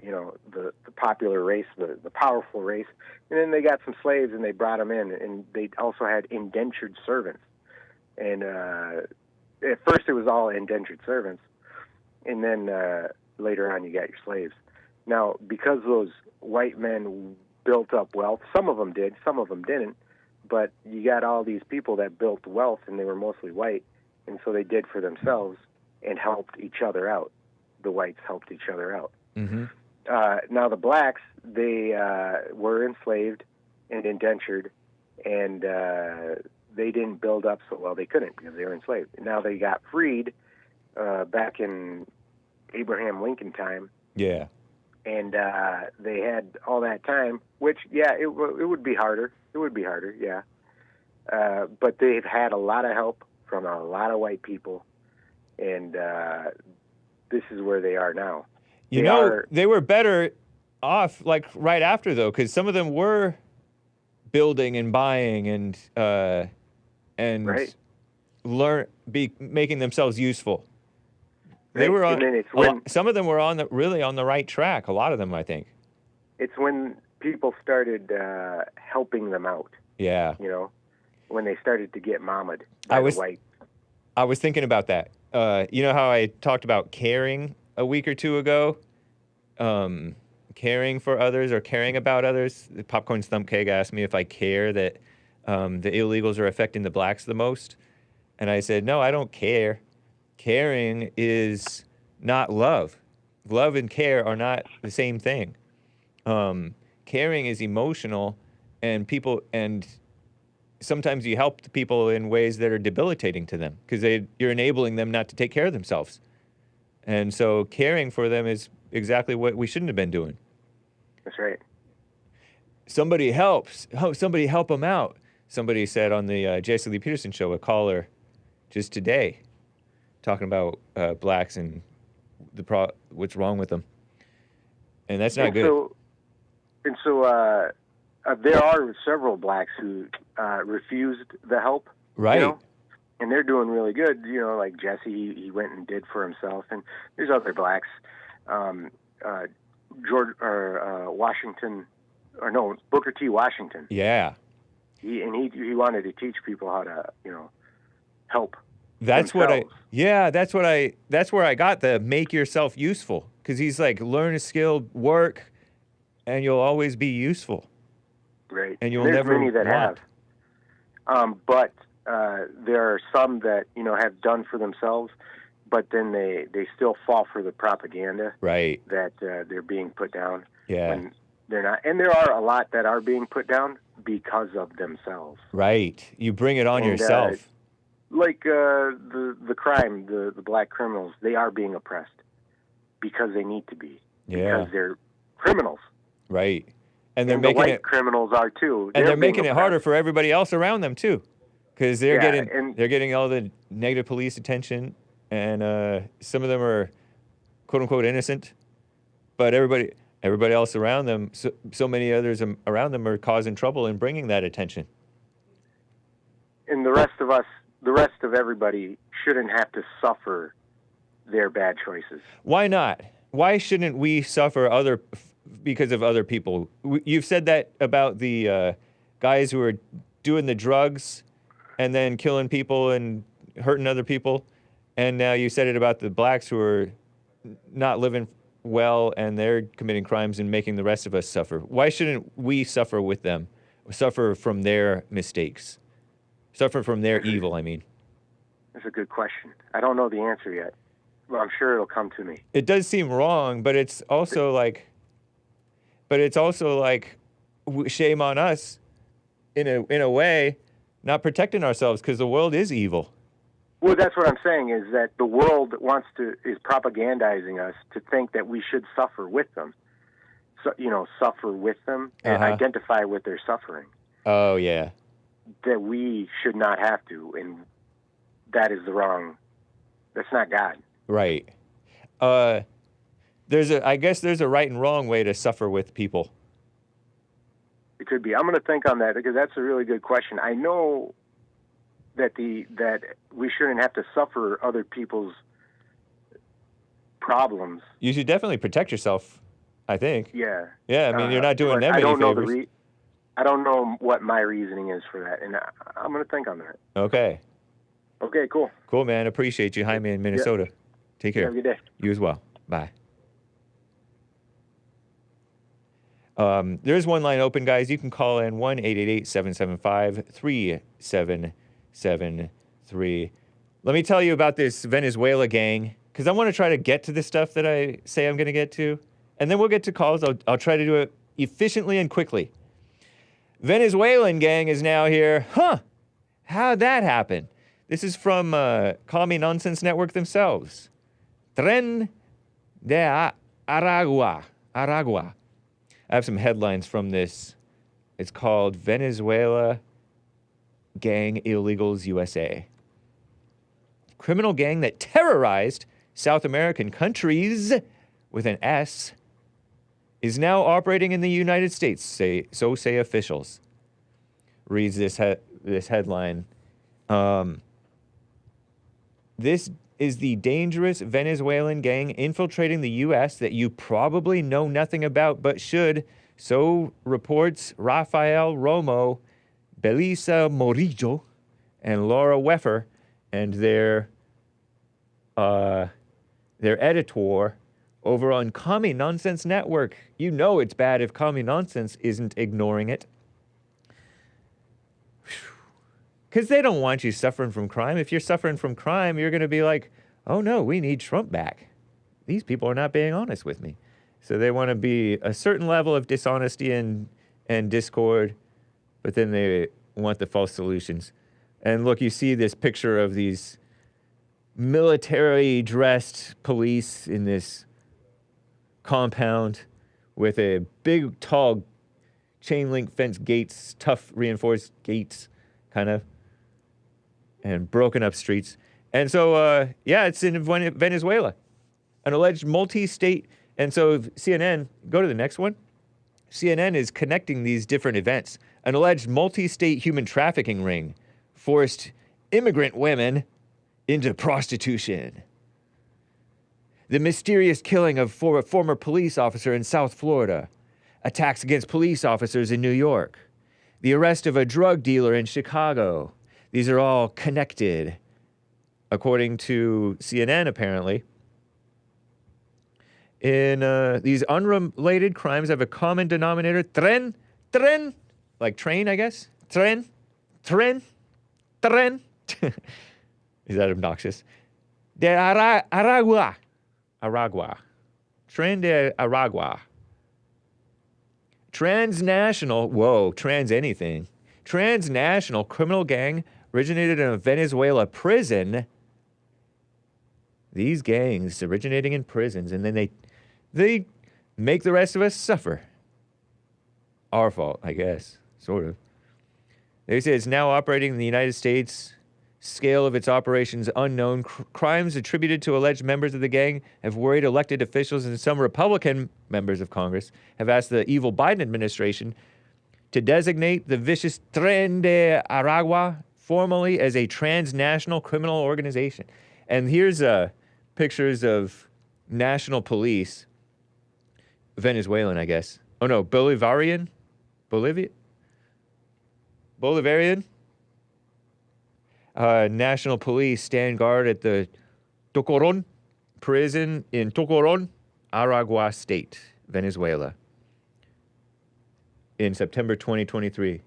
popular race, the powerful race. And then they got some slaves and they brought them in, and they also had indentured servants. And at first it was all indentured servants, and then later on you got your slaves. Now, because those white men built up wealth, some of them did, some of them didn't, but you got all these people that built wealth, and they were mostly white, and so they did for themselves and helped each other out. The whites helped each other out. Mm-hmm. Now the blacks, they were enslaved and indentured, and they didn't build up so well. They couldn't because they were enslaved. Now they got freed back in Abraham Lincoln time. Yeah. And they had all that time, which, yeah, it would be harder. It would be harder, yeah. But they've had a lot of help from a lot of white people, and this is where they are now. They were better off like right after though, because some of them were building and buying and right. making themselves useful. They Right. were on. And then Some of them were really on the right track. A lot of them, I think. It's when people started helping them out. Yeah. When they started to get mamaed by the white. I was thinking about that. You know how I talked about caring a week or two ago? Caring for others or caring about others. The Popcorn Stump Keg asked me if I care that the illegals are affecting the blacks the most. And I said, no, I don't care. Caring is not love. Love and care are not the same thing. Caring is emotional, and sometimes you help the people in ways that are debilitating to them because you're enabling them not to take care of themselves. And so caring for them is exactly what we shouldn't have been doing. That's right. Somebody help them out. Somebody said on the Jesse Lee Peterson show, a caller just today, talking about blacks and what's wrong with them. And that's not good. So there are several blacks who refused the help. Right. And they're doing really good. Like Jesse, he went and did for himself. And there's other blacks. Booker T. Washington. Yeah. He wanted to teach people how to, help. That's themselves. That's where I got the make yourself useful. Because he's like, learn a skill, work, and you'll always be useful. Right. And you'll there's never many that want. have. But there are some that, have done for themselves, but then they still fall for the propaganda. Right. That they're being put down. Yeah. When they're not. And there are a lot that are being put down because of themselves. Right. You bring it on yourself. Like the crime, the black criminals, they are being oppressed because they need to be. because they're criminals. Right. And they're And the making white it criminals are too. and they're making being it harder oppressed. for everybody else around them too. Because they're Yeah, getting and- they're getting all the negative police attention, and some of them are quote unquote innocent, but everybody else around them, so many others around them are causing trouble and bringing that attention. And the rest of everybody shouldn't have to suffer their bad choices. Why not? Why shouldn't we suffer because of other people? You've said that about the guys who are doing the drugs and then killing people and hurting other people. And now you said it about the blacks who are not living well and they're committing crimes and making the rest of us suffer. Why shouldn't we suffer with them? Suffer from their mistakes? Suffer from their evil, I mean. That's a good question. I don't know the answer yet. Well, I'm sure it'll come to me. It does seem wrong, but it's also like shame on us in a way, not protecting ourselves because the world is evil. Well, that's what I'm saying is that the world is propagandizing us to think that we should suffer with them. So, suffer with them and identify with their suffering. Oh, yeah. That we should not have to, and that's not God. Right. I guess there's a right and wrong way to suffer with people. It could be. I'm going to think on that because that's a really good question. I know that we shouldn't have to suffer other people's problems. You should definitely protect yourself, I think. Yeah. Yeah, I mean, you're not doing them I any don't know favors. I don't know what my reasoning is for that, and I'm going to think on that. Okay. Okay, cool. Cool, man. Appreciate you, Jaime, in Minnesota. Take care. Have a good day. You as well. Bye. There's one line open, guys. You can call in 1-888-775-3773. Let me tell you about this Venezuela gang, because I want to try to get to the stuff that I say I'm going to get to, and then we'll get to calls. I'll try to do it efficiently and quickly. Venezuelan gang is now here. Huh. How'd that happen? This is from Call Me Nonsense Network themselves. Tren de Aragua. I have some headlines from this. It's called Venezuela Gang Illegals USA. Criminal gang that terrorized South American countries with an S is now operating in the United States, say officials. Reads this headline. This is the dangerous Venezuelan gang infiltrating the U.S. that you probably know nothing about but should, so reports Rafael Romo, Belisa Morillo, and Laura Weffer, and their editor over on Commie Nonsense Network. You know it's bad if Commie Nonsense isn't ignoring it. Because they don't want you suffering from crime. If you're suffering from crime, you're going to be like, oh no, we need Trump back. These people are not being honest with me. So they want to be a certain level of dishonesty and discord, but then they want the false solutions. And look, you see this picture of these military-dressed police in this compound with a big, tall chain-link fence gates, tough reinforced gates, kind of, and broken up streets. And so, it's in Venezuela, an alleged multi-state. And so CNN, go to the next one. CNN is connecting these different events. An alleged multi-state human trafficking ring forced immigrant women into prostitution. The mysterious killing of a former police officer in South Florida. Attacks against police officers in New York. The arrest of a drug dealer in Chicago. These are all connected, according to CNN, apparently. In these unrelated crimes have a common denominator. Tren, like train, I guess. Tren. Is that obnoxious? De Aragua. Tren de Aragua. Transnational criminal gang originated in a Venezuela prison. These gangs originating in prisons, and then they make the rest of us suffer. Our fault, I guess, sort of. They say it's now operating in the United States. Scale of its operations unknown. Crimes attributed to alleged members of the gang have worried elected officials, and some Republican members of Congress have asked the evil Biden administration to designate the vicious Tren de Aragua formally as a transnational criminal organization. And here's pictures of national police, Venezuelan, I guess. Oh no, Bolivarian? National police stand guard at the Tocoron prison in Tocoron, Aragua State, Venezuela, in September 2023.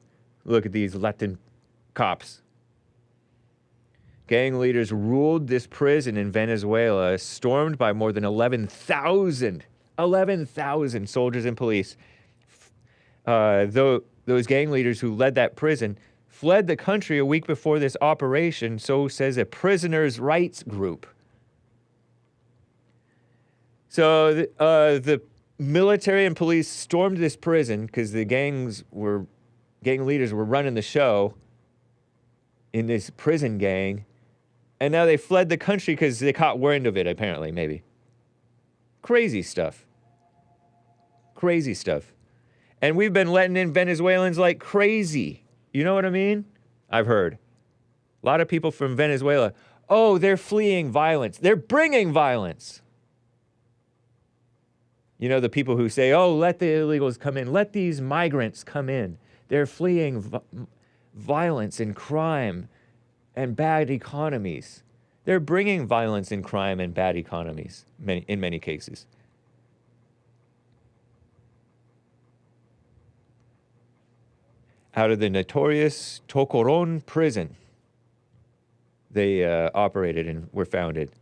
Look at these Latin cops. Gang leaders ruled this prison in Venezuela, stormed by more than 11,000 soldiers and police. Though those gang leaders who led that prison fled the country a week before this operation, so says a prisoners' rights group. So the military and police stormed this prison because the gang leaders were running the show in this prison gang, and now they fled the country because they caught wind of it, apparently, maybe. Crazy stuff. And we've been letting in Venezuelans like crazy. You know what I mean? I've heard. A lot of people from Venezuela, oh, they're fleeing violence. They're bringing violence. You know, the people who say, oh, let the illegals come in. Let these migrants come in. They're fleeing violence and crime and bad economies. They're bringing violence and crime and bad economies in many cases. Out of the notorious Tocoron prison they operated and were founded.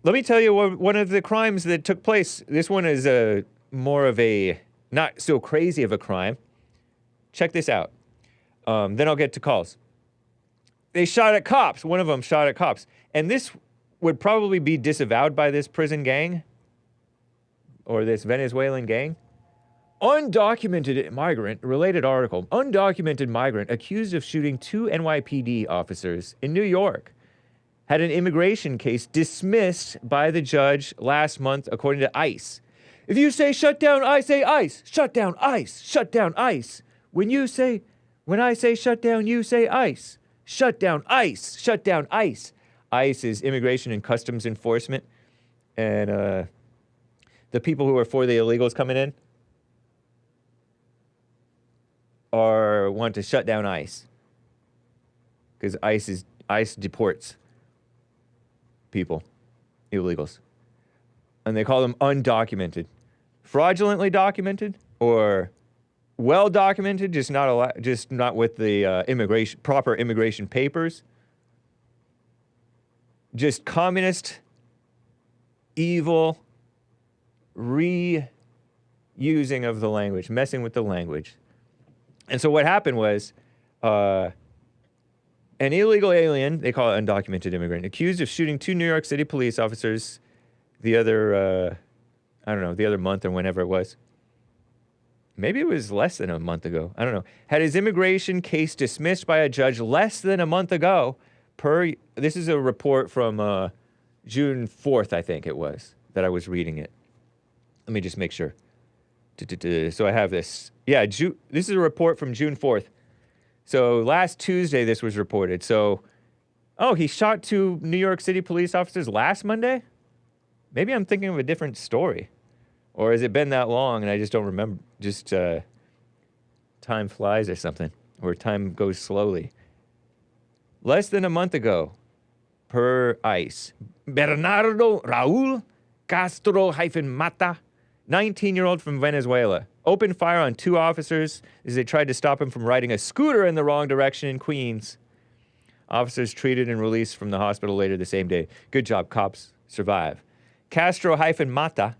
Let me tell you one of the crimes that took place. This one is more of a not so crazy of a crime. Check this out. Then I'll get to calls. They shot at cops. One of them shot at cops. And this would probably be disavowed by this prison gang or this Venezuelan gang. Undocumented migrant, related article, undocumented migrant accused of shooting 2 NYPD officers in New York had an immigration case dismissed by the judge last month, according to ICE. If you say shut down, I say ICE. Shut down, ICE. Shut down, ICE. When I say shut down, you say ICE. Shut down, ICE. Shut down, ICE. ICE is Immigration and Customs Enforcement. And the people who are for the illegals coming in want to shut down ICE. Because ICE deports people, illegals. And they call them undocumented. Fraudulently documented or well documented, just not with the proper immigration papers. Just communist, evil, reusing of the language, messing with the language. And so what happened was an illegal alien, they call it undocumented immigrant, accused of shooting 2 New York City police officers the other month or whenever it was. Maybe it was less than a month ago. I don't know. Had his immigration case dismissed by a judge less than a month ago. This is a report from June 4th, I think it was, that I was reading it. Let me just make sure. So I have this. Yeah, this is a report from June 4th. So last Tuesday this was reported. So, he shot 2 New York City police officers last Monday? Maybe I'm thinking of a different story. Or has it been that long and I just don't remember? Just time flies or something. Or time goes slowly. Less than a month ago, per ICE, Bernardo Raul Castro-Mata, 19-year-old from Venezuela, opened fire on 2 officers as they tried to stop him from riding a scooter in the wrong direction in Queens. Officers treated and released from the hospital later the same day. Good job, cops. Survive. Castro-Mata,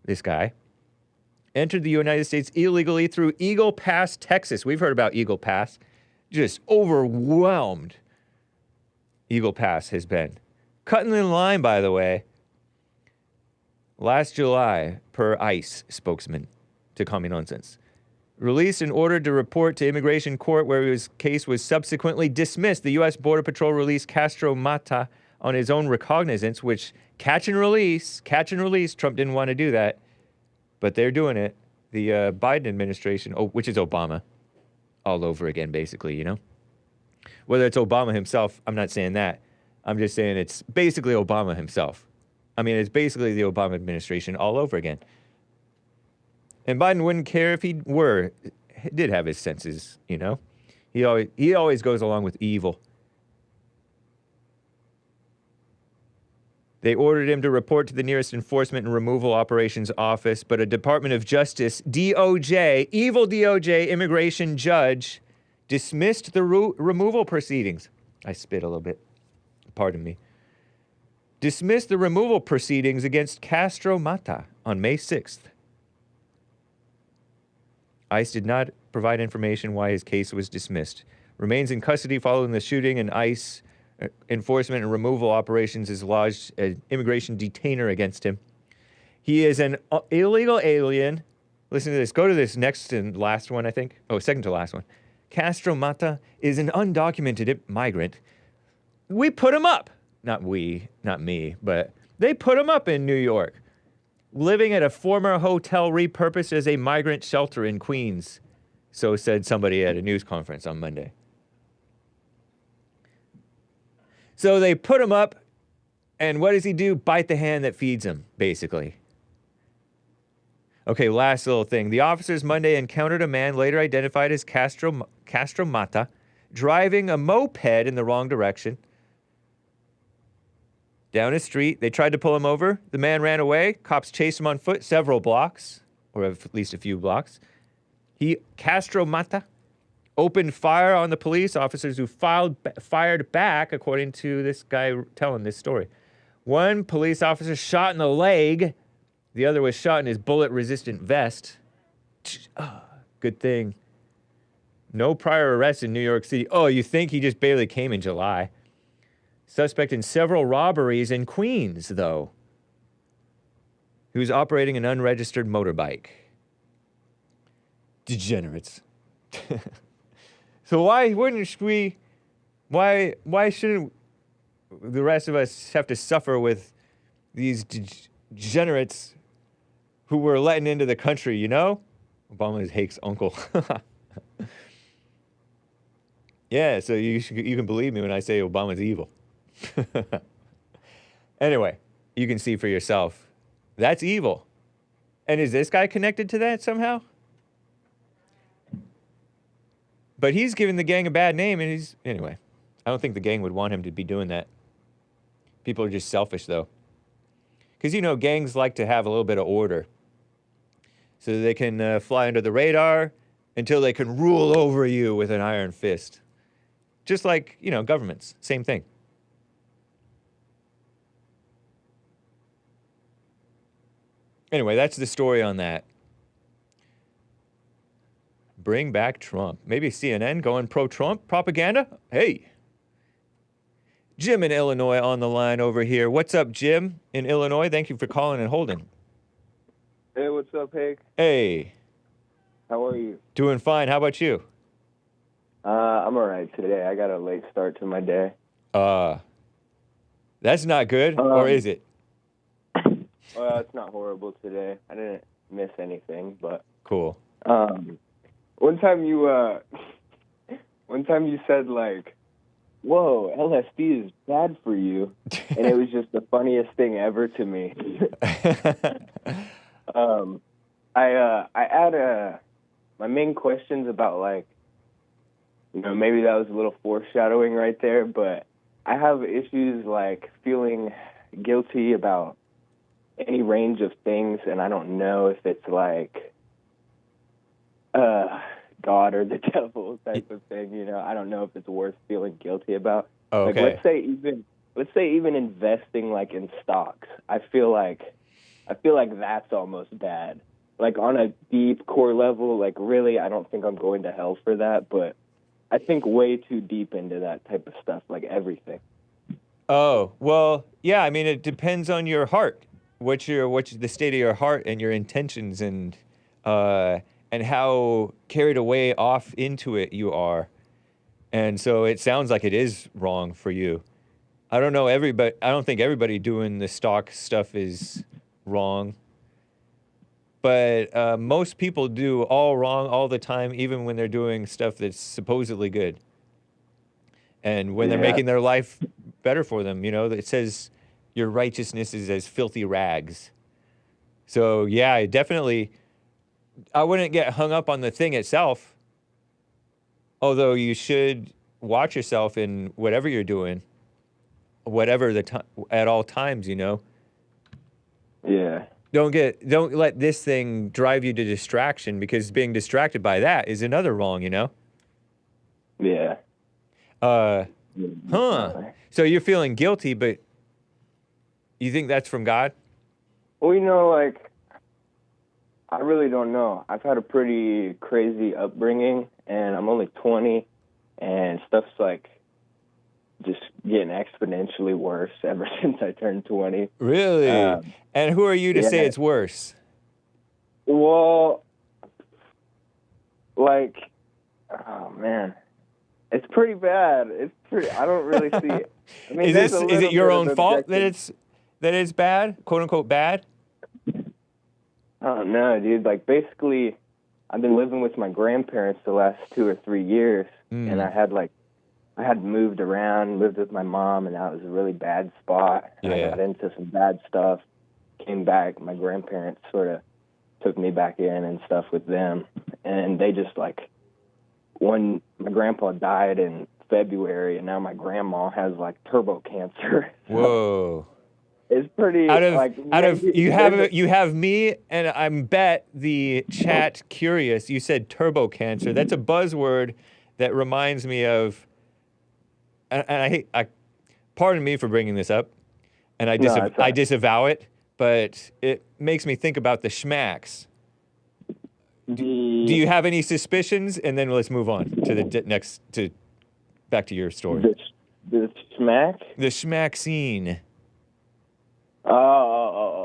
this guy, entered the United States illegally through Eagle Pass, Texas. We've heard about Eagle Pass. Just overwhelmed Eagle Pass has been. Cutting the line, by the way, last July, per ICE spokesman to Call Me Nonsense, released an order to report to immigration court where his case was subsequently dismissed. The U.S. Border Patrol released Castro Mata on his own recognizance, which catch and release, Trump didn't want to do that, but they're doing it. The Biden administration, which is Obama, all over again, basically, you know? Whether it's Obama himself, I'm not saying that. I'm just saying it's basically Obama himself. I mean, it's basically the Obama administration all over again. And Biden wouldn't care if he did have his senses, you know? He always goes along with evil. They ordered him to report to the nearest enforcement and removal operations office, but a Department of Justice, DOJ, evil DOJ immigration judge dismissed the removal proceedings. I spit a little bit. Pardon me. Dismissed the removal proceedings against Castro Mata on May 6th. ICE did not provide information why his case was dismissed. Remains in custody following the shooting, and ICE enforcement and removal operations has lodged an immigration detainer against him. He is an illegal alien. Listen to this. Go to this next and last one, I think. Oh, second to last one. Castro Mata is an undocumented migrant. We put him up. Not we, not me, but they put him up in New York, living at a former hotel repurposed as a migrant shelter in Queens. So said somebody at a news conference on Monday. So they put him up, and what does he do? Bite the hand that feeds him, basically. Okay, last little thing. The officers Monday encountered a man later identified as Castro Mata driving a moped in the wrong direction down a street. They tried to pull him over. The man ran away. Cops chased him on foot several blocks, or at least a few blocks. Castro Mata, opened fire on the police officers who fired back, according to this guy telling this story. One police officer shot in the leg. The other was shot in his bullet-resistant vest. Good thing. No prior arrests in New York City. Oh, you think he just barely came in July. Suspect in several robberies in Queens, though. He was operating an unregistered motorbike. Degenerates. So why shouldn't the rest of us have to suffer with these degenerates who were letting into the country, you know? Obama is Hake's uncle. Yeah, so you can believe me when I say Obama's evil. Anyway, you can see for yourself. That's evil. And is this guy connected to that somehow? But he's giving the gang a bad name, and anyway, I don't think the gang would want him to be doing that. People are just selfish, though. Because, you know, gangs like to have a little bit of order so that they can fly under the radar until they can rule over you with an iron fist. Just like, you know, governments. Same thing. Anyway, that's the story on that. Bring back Trump. Maybe CNN going pro-Trump propaganda? Hey. Jim in Illinois on the line over here. What's up, Jim in Illinois? Thank you for calling and holding. Hey, what's up, Hake? Hey. How are you? Doing fine. How about you? I'm all right today. I got a late start to my day. That's not good, or is it? Well, it's not horrible today. I didn't miss anything, but... Cool. One time you said, like, whoa, LSD is bad for you, and it was just the funniest thing ever to me. I had my main questions about, like, you know, maybe that was a little foreshadowing right there, but I have issues, like, feeling guilty about any range of things, and I don't know if it's, like, God or the devil type of thing, you know. I don't know if it's worth feeling guilty about. Oh, okay. Like, let's say even investing, like, in stocks. I feel like that's almost bad. Like, on a deep core level, like, really, I don't think I'm going to hell for that, but I think way too deep into that type of stuff, like everything. Oh, well, yeah, I mean, it depends on your heart. What's the state of your heart and your intentions and how carried away off into it you are. And so it sounds like it is wrong for you. I don't know I don't think everybody doing the stock stuff is wrong. But most people do all wrong all the time, even when they're doing stuff that's supposedly good. And when they're making their life better for them, it says your righteousness is as filthy rags. So yeah, I wouldn't get hung up on the thing itself. Although you should watch yourself in whatever you're doing, whatever at all times, Yeah. Don't let this thing drive you to distraction, because being distracted by that is another wrong, Yeah. So you're feeling guilty, but you think that's from God? Well, like, I really don't know. I've had a pretty crazy upbringing, and I'm only 20, and stuff's like just getting exponentially worse ever since I turned 20. Really? And who are you to say it's worse? Well, like, oh man, it's pretty bad. I don't really see it. I mean, is it your own fault that it's bad, quote unquote bad? Oh no, dude. Like, basically, I've been living with my grandparents the last 2 or 3 years, and I had moved around, lived with my mom, and that was a really bad spot. And I got into some bad stuff, came back. My grandparents sort of took me back in and stuff with them. And they just, like, my grandpa died in February, and now my grandma has, like, turbo cancer. Whoa. It's pretty, you have me, and I'm bet the chat curious. You said turbo cancer. That's a buzzword that reminds me of, and pardon me for bringing this up, and I disavow it, but it makes me think about the schmacks. Do you have any suspicions? And then let's move on to the back to your story. The schmack? The schmack scene. Oh.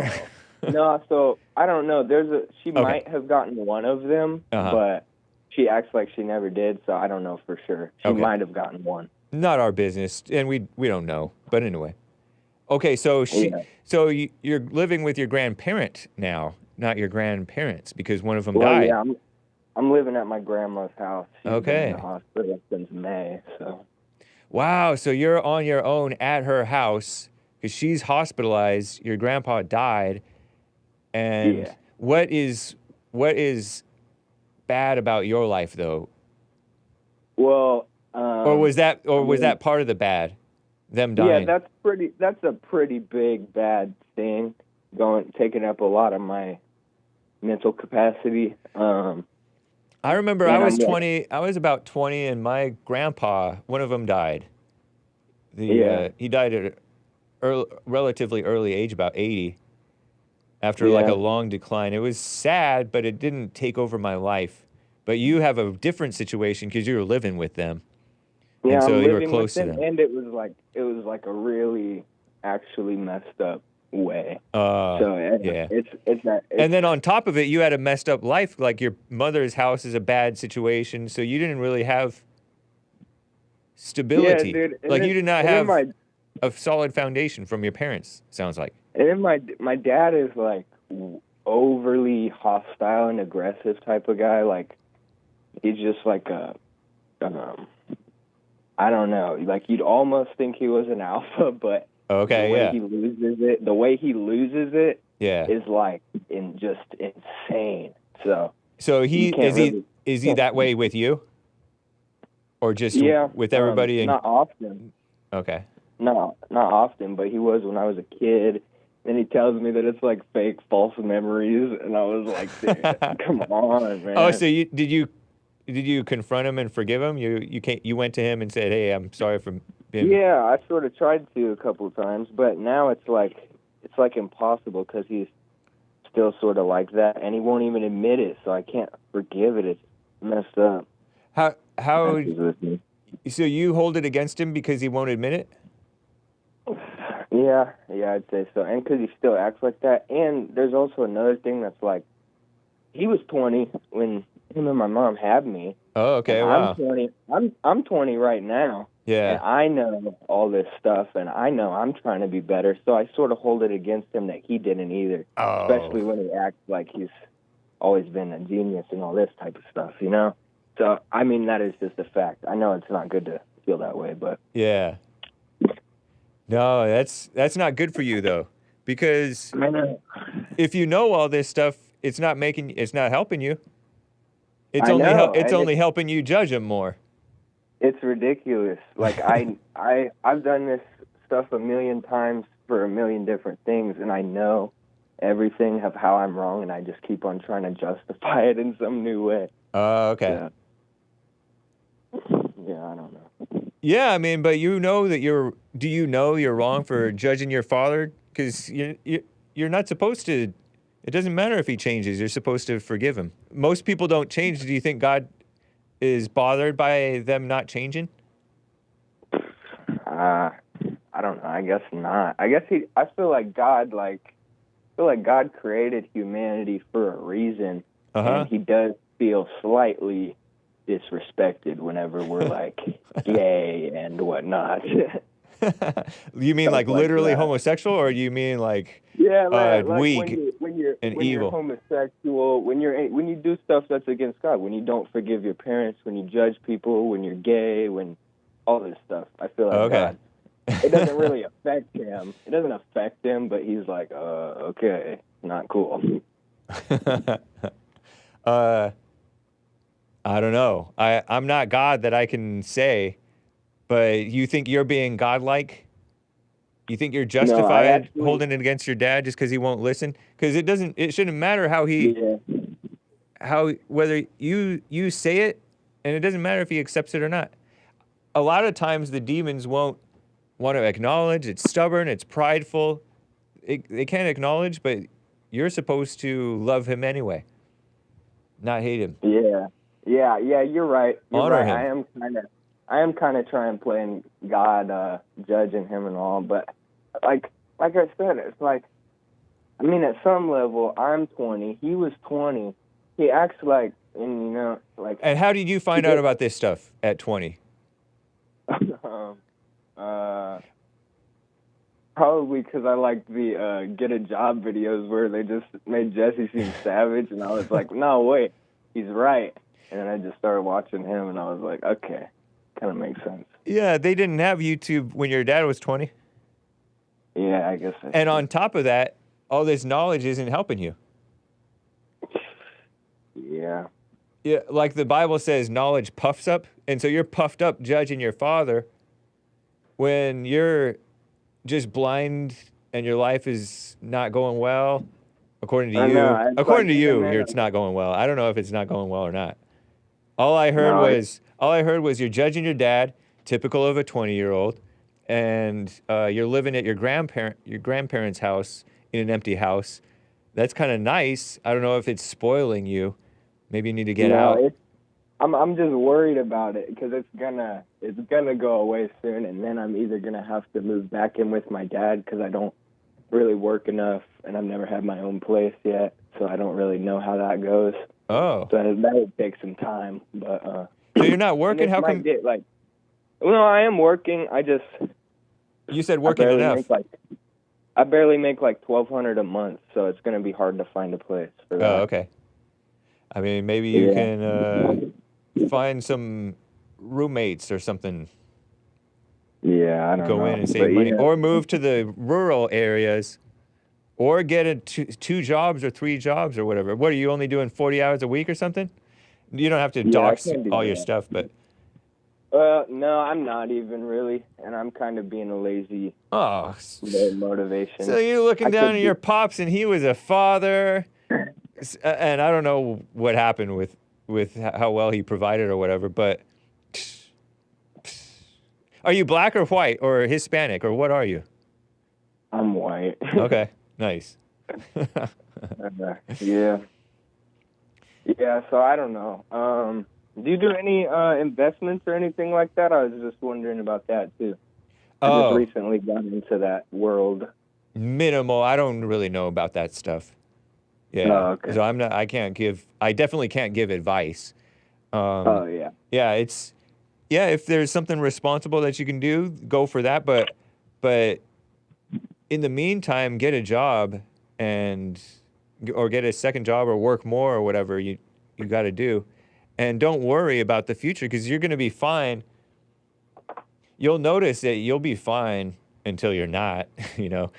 No, so I don't know. She might have gotten one of them, but she acts like she never did, so I don't know for sure. She might have gotten one. Not our business, and we don't know. But anyway, okay. So you're living with your grandparent now, not your grandparents, because one of them died. Yeah, I'm living at my grandma's house. She's been in the hospital since May. So. Wow. So you're on your own at her house because she's hospitalized. Your grandpa died, and what is bad about your life though? Well. Or was that part of the bad, them dying? Yeah, that's a pretty big bad thing, taking up a lot of my mental capacity. I remember I was about 20, and my grandpa, one of them died. He died at a relatively early age, about 80, after like a long decline. It was sad, but it didn't take over my life. But you have a different situation because you were living with them. Yeah, and so I'm you were living close with to them, them. and it was like a really actually messed up way. And then on top of it, you had a messed up life. Like your mother's house is a bad situation, so you didn't really have stability. Yeah, dude. Like you did not have a solid foundation from your parents. Sounds like. And then my dad is like overly hostile and aggressive type of guy. Like he's just like I don't know. Like you'd almost think he was an alpha, but the way he loses it is like just insane. So is he that way with you, or just with everybody? Not often. Okay. No, not often, but he was when I was a kid. Then he tells me that it's like fake, false memories, and I was like, dude, come on, man. Oh, so did you confront him and forgive him? You went to him and said, "Hey, I'm sorry for being." Yeah, I sort of tried to a couple of times, but now it's like impossible because he's still sort of like that, and he won't even admit it. So I can't forgive it. It's messed up. How? So you hold it against him because he won't admit it? Yeah, I'd say so. And because he still acts like that. And there's also another thing that's like, he was 20 when him and my mom had me. Oh, okay, And wow. I'm 20. I'm 20 right now. Yeah. And I know all this stuff, and I know I'm trying to be better. So I sort of hold it against him that he didn't either. Oh. Especially when he acts like he's always been a genius and all this type of stuff, you know? So, I mean, that is just a fact. I know it's not good to feel that way, but... Yeah. No, that's not good for you, though. Because if you know all this stuff, it's not helping you. It's only helping you judge him more. It's ridiculous. Like, I've done this stuff a million times for a million different things, and I know everything of how I'm wrong, and I just keep on trying to justify it in some new way. Oh, okay. Yeah, I don't know. Yeah, I mean, but you know that do you know you're wrong for judging your father? Because you're not supposed to, it doesn't matter if he changes, you're supposed to forgive him. Most people don't change. Do you think God is bothered by them not changing? I don't know. I guess not. I feel like God created humanity for a reason, and he does feel slightly disrespected whenever we're like gay and whatnot. You mean like literally homosexual, or you mean like weak when you're evil? Homosexual, when you do stuff that's against God, when you don't forgive your parents, when you judge people, when you're gay, when all this stuff. I feel like God, it doesn't really affect him. It doesn't affect him, but he's like, okay, not cool. I don't know. I'm not God that I can say, but you think you're being godlike? You think you're justified holding it against your dad just because he won't listen? Because it shouldn't matter whether you say it, and it doesn't matter if he accepts it or not. A lot of times the demons won't want to acknowledge. It's stubborn. It's prideful. They can't acknowledge, but you're supposed to love him anyway, not hate him. Yeah, you're right. Honor him. I am kind of trying playing God, judging him and all, but like I said, it's like, I mean, at some level, I'm 20. He was 20. He acts like, and you know, like. And how did you find out about this stuff at 20? Probably because I liked the get a job videos where they just made Jesse seem savage, and I was like, no, wait, he's right. And then I just started watching him, and I was like, okay, kind of makes sense. Yeah, they didn't have YouTube when your dad was 20. Yeah, I guess. And on top of that, all this knowledge isn't helping you. Yeah. Yeah, like the Bible says, knowledge puffs up. And so you're puffed up judging your father when you're just blind and your life is not going well. According to you, it's not going well. I don't know if it's not going well or not. All I heard was you're judging your dad, typical of a 20-year-old, and you're living at your grandparents' house in an empty house. That's kind of nice. I don't know if it's spoiling you. Maybe you need to get out. I'm just worried about it because it's gonna go away soon, and then I'm either gonna have to move back in with my dad because I don't really work enough, and I've never had my own place yet, so I don't really know how that goes. Oh. So that would take some time, but. So you're not working? How come? Well, I am working. You said working enough. I barely make like $1,200 a month, so it's gonna be hard to find a place for that. Oh, okay. I mean, maybe you can find some roommates or something. Yeah, I don't know. Go in and save money, or move to the rural areas, or get two jobs or 3 jobs or whatever. What are you only doing 40 hours a week or something? You don't have to dox all your stuff, but. No, I'm not even really, and I'm kind of being a lazy. Oh. Motivation. So you're looking down at your pops, and he was a father, and I don't know what happened with how well he provided or whatever, but. Are you black or white or Hispanic or what are you? I'm white. Okay, nice. Yeah. Yeah, so I don't know. Do you do any investments or anything like that? I was just wondering about that too. I just Oh, recently got into that world. minimal. I don't really know about that stuff. Yeah. Oh, okay. So I definitely can't give advice. Oh, yeah. Yeah, if there's something responsible that you can do, go for that. But in the meantime, get a job or get a second job or work more or whatever you got to do. And don't worry about the future because you're going to be fine. You'll notice that you'll be fine until you're not, you know.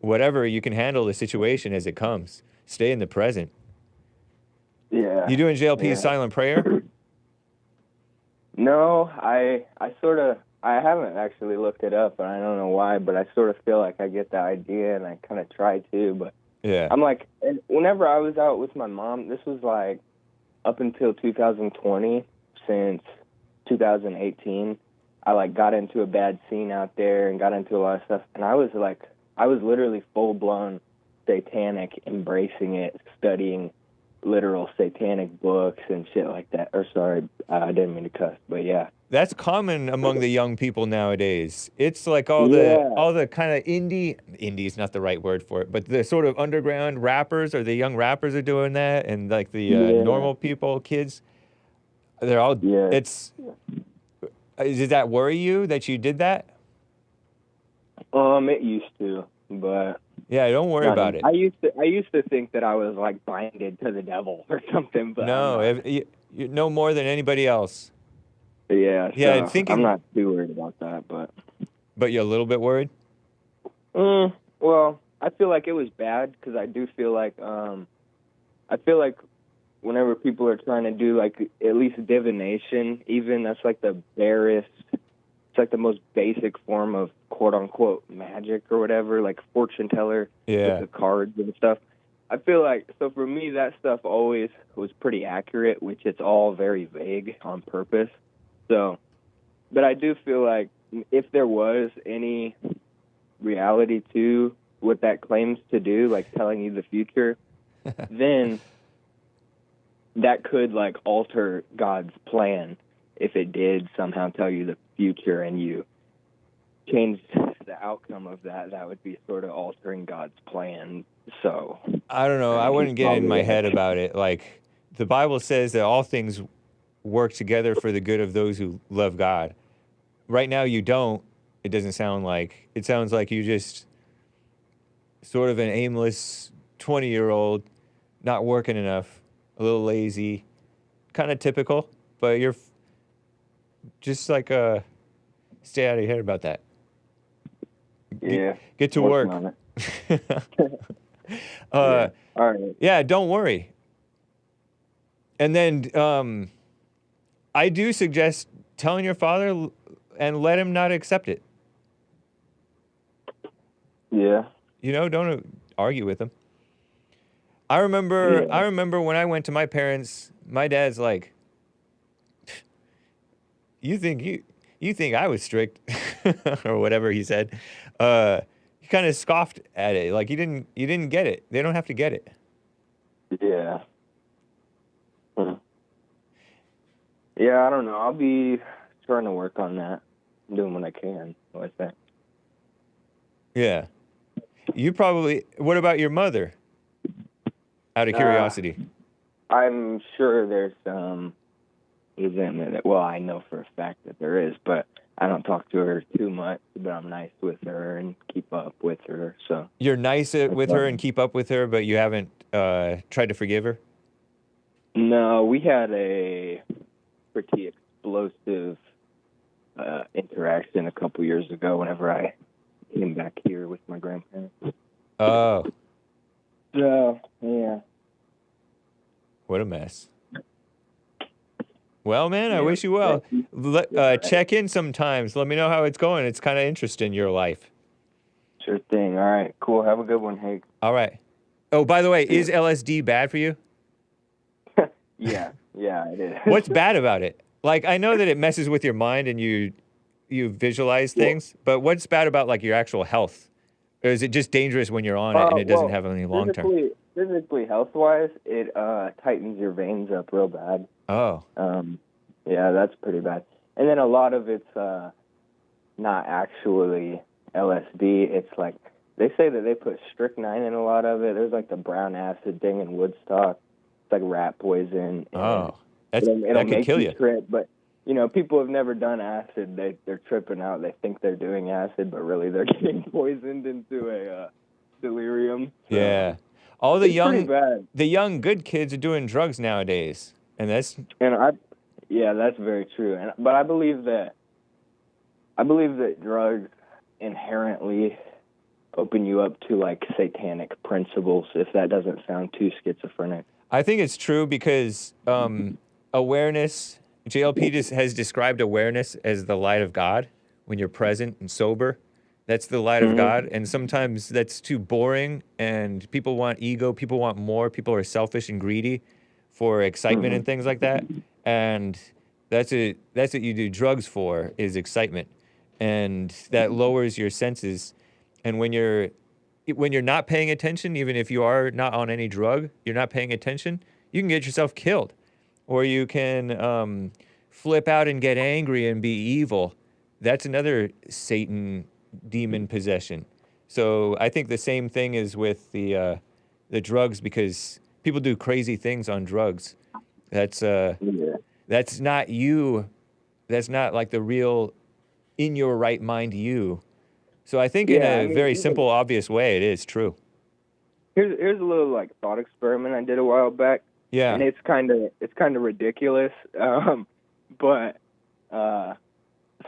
Whatever, you can handle the situation as it comes. Stay in the present. Yeah. You doing JLP's Yeah. silent prayer? No, I haven't actually looked it up, and I don't know why, but I sort of feel like I get the idea, and I kind of try to, but Yeah. I'm like, and whenever I was out with my mom, this was like up until 2020, since 2018, I like got into a bad scene out there and got into a lot of stuff, and I was literally full-blown satanic, embracing it, studying literal satanic books and shit like that. Or sorry, I didn't mean to cuss, but yeah. That's common among the young people nowadays. It's like Yeah. all the kind of indie's not the right word for it, but the sort of underground rappers or the young rappers are doing that, and like the Yeah. normal people, kids, they're all. Yeah. Does that worry you that you did that? It used to, but Yeah, don't worry about it. I used to think that I was like binded to the devil or something, but No, I'm not. you know more than anybody else. Yeah, Yeah, so I'm not too worried about that, But you're a little bit worried? well, I feel like it was bad because I do feel like whenever people are trying to do like at least divination, even that's like the barest, it's like the most basic form of quote unquote magic or whatever, like fortune teller Yeah. with the cards and stuff. I feel like, so for me, that stuff always was pretty accurate, which it's all very vague on purpose. So, but I do feel like if there was any reality to what that claims to do, like telling you the future, then that could like alter God's plan if it did somehow tell you the future and you changed the outcome of that. That would be sort of altering God's plan. So I don't know. I wouldn't get in my head about it. Like, the Bible says that all things work together for the good of those who love God. Right now, you don't. It doesn't sound like. It sounds like you just sort of an aimless 20-year-old, not working enough, a little lazy, kind of typical, but you're just like, stay out of your head about that. yeah, Get to working work. on it. All right. Yeah, don't worry. And then I do suggest telling your father and let him not accept it. Yeah. You know, don't argue with him. I remember when I went to my parents, my dad's like, you think I was strict or whatever he said. He kind of scoffed at it. Like you didn't get it. They don't have to get it. Yeah. Yeah, I don't know. I'll be trying to work on that. I'm doing what I can. What I think. Yeah. What about your mother? Out of curiosity. I'm sure there's some resentment. Well, I know for a fact that there is, but I don't talk to her too much, but I'm nice with her and keep up with her. So You're nice with her and keep up with her, but you haven't tried to forgive her? No, we had a pretty explosive interaction a couple years ago whenever I came back here with my grandparents. Oh. So, yeah. What a mess. Well, man, I wish you well. Check in sometimes. Let me know how it's going. It's kind of interesting, your life. Sure thing. All right, cool. Have a good one, Hake. All right. Oh, by the way, is LSD bad for you? Yeah, it is. What's bad about it? Like, I know that it messes with your mind and you visualize things, but what's bad about, like, your actual health? Or is it just dangerous when you're on it and it doesn't have any long-term? Physically, health-wise, it tightens your veins up real bad. Oh. Yeah, that's pretty bad. And then a lot of it's not actually LSD. It's like they say that they put strychnine in a lot of it. There's like the brown acid thing in Woodstock. It's like rat poison. And Oh, it'll that could make kill you you. trip, but people have never done acid. They're tripping out. They think they're doing acid, but really they're getting poisoned into a delirium. So Yeah. All the it's pretty bad. young good kids are doing drugs nowadays, and that's That's very true. But I believe that drugs inherently open you up to like satanic principles. If that doesn't sound too schizophrenic. I think it's true because awareness. JLP has described awareness as the light of God when you're present and sober. That's the light of God, and sometimes that's too boring, and people want ego, people want more, people are selfish and greedy for excitement and things like that, and that's what you do drugs for, is excitement, and that lowers your senses, and when you're not paying attention, even if you are not on any drug, you're not paying attention, you can get yourself killed, or you can flip out and get angry and be evil. That's another Satan demon possession. So I think the same thing is with the drugs, because people do crazy things on drugs. That's not you. That's not like the real in your right mind you. So I think in a very simple, obvious way, it is true. Here's a little like thought experiment I did a while back. Yeah. And it's kind of ridiculous. But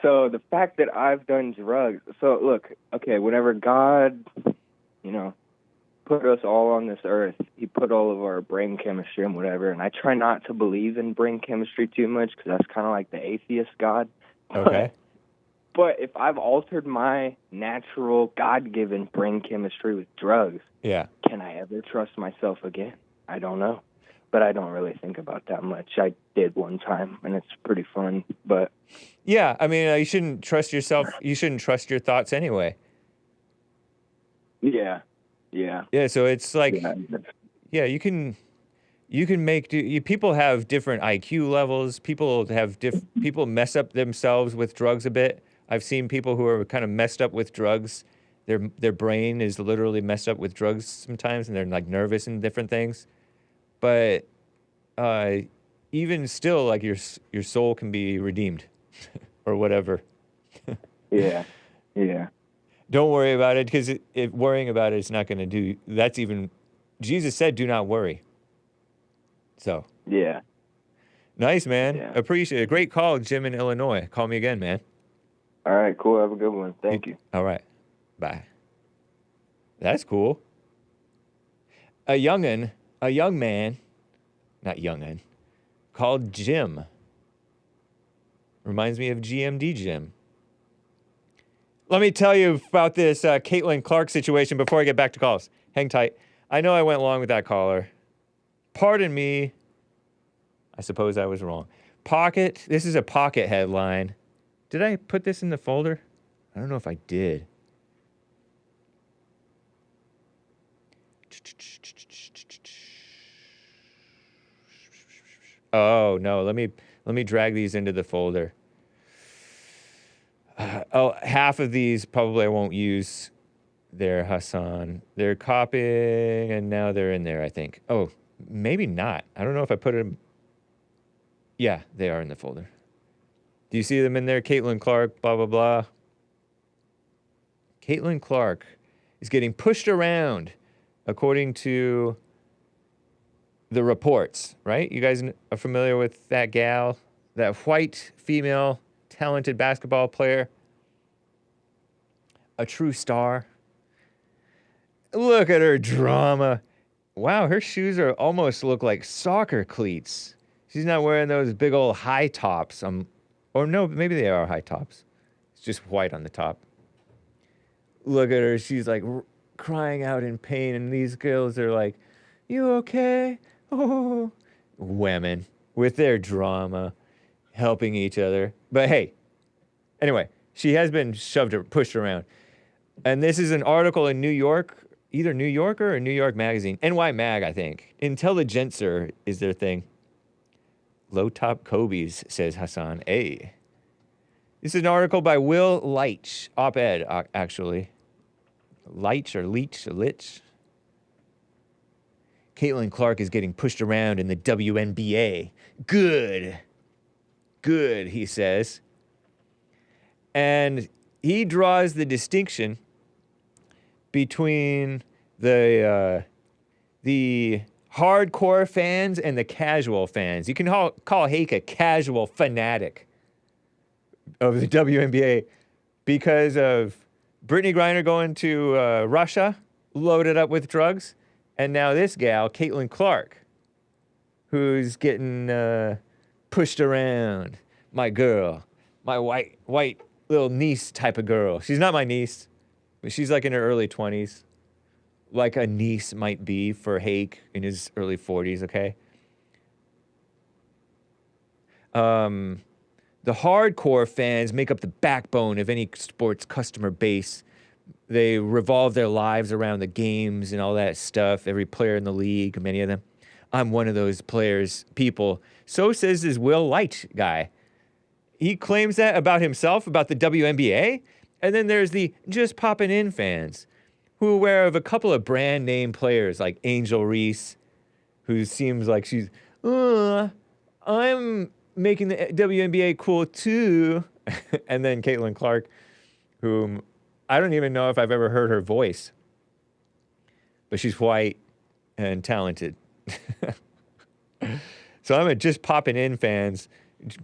so the fact that I've done drugs. So look, okay, whenever God, put us all on this earth, he put all of our brain chemistry and whatever. And I try not to believe in brain chemistry too much because that's kind of like the atheist God. Okay. But if I've altered my natural God-given brain chemistry with drugs, can I ever trust myself again? I don't know. But I don't really think about that much. I did one time, and it's pretty fun. But yeah, I mean, you shouldn't trust yourself. You shouldn't trust your thoughts anyway. Yeah. Yeah, so it's like, you can make people have different IQ levels. People mess up themselves with drugs a bit. I've seen people who are kind of messed up with drugs. Their brain is literally messed up with drugs sometimes, and they're like nervous and different things. But even still, like your soul can be redeemed, or whatever. Yeah. Don't worry about it, because worrying about it is not going to do. That's even Jesus said, "Do not worry." So yeah, nice, man. Yeah. Appreciate it. Great call, Jim in Illinois. Call me again, man. All right, cool. Have a good one. Thank you. All right, bye. That's cool. A young man, not young'un, called Jim. Reminds me of GMD Jim. Let me tell you about this Caitlin Clark situation before I get back to calls. Hang tight. I know I went long with that caller. Pardon me. I suppose I was wrong. This is a Pocket headline. Did I put this in the folder? I don't know if I did. Oh, no. Let me drag these into the folder. Half of these probably I won't use there, Hassan. They're copying, and now they're in there, I think. Oh, maybe not. I don't know if I put them. Yeah, they are in the folder. Do you see them in there? Caitlin Clark, blah, blah, blah. Caitlin Clark is getting pushed around, according to the reports, right? You guys are familiar with that gal, that white female talented basketball player, a true star. Look at her drama. Wow, her shoes almost look like soccer cleats. She's not wearing those big old high tops. Or no, maybe they are high tops. It's just white on the top. Look at her. She's like crying out in pain, and these girls are like, "You okay?" Oh, women with their drama, helping each other. But hey, anyway, she has been pushed around. And this is an article in New York, either New Yorker or New York Magazine. NY Mag, I think. Intelligencer is their thing. Low top Kobe's, says Hassan. Hey. This is an article by Will Leitch, op-ed, actually. Leitch or Leach or Litch. Caitlin Clark is getting pushed around in the WNBA. Good. Good, he says. And he draws the distinction between the hardcore fans and the casual fans. You can call Hake a casual fanatic of the WNBA because of Brittany Griner going to Russia, loaded up with drugs, and now this gal, Caitlin Clark, who's getting pushed around. My girl, my white little niece type of girl. She's not my niece, but she's like in her early 20s, like a niece might be for Hake in his early 40s, okay? The hardcore fans make up the backbone of any sports customer base. They revolve their lives around the games and all that stuff. Every player in the league, many of them. I'm one of those people. So says this Will Leitch guy. He claims that about himself, about the WNBA. And then there's the just popping in fans who are aware of a couple of brand name players like Angel Reese, who seems like she's, I'm making the WNBA cool too. And then Caitlin Clark, whom I don't even know if I've ever heard her voice, but she's white and talented. So I'm a just popping in fan.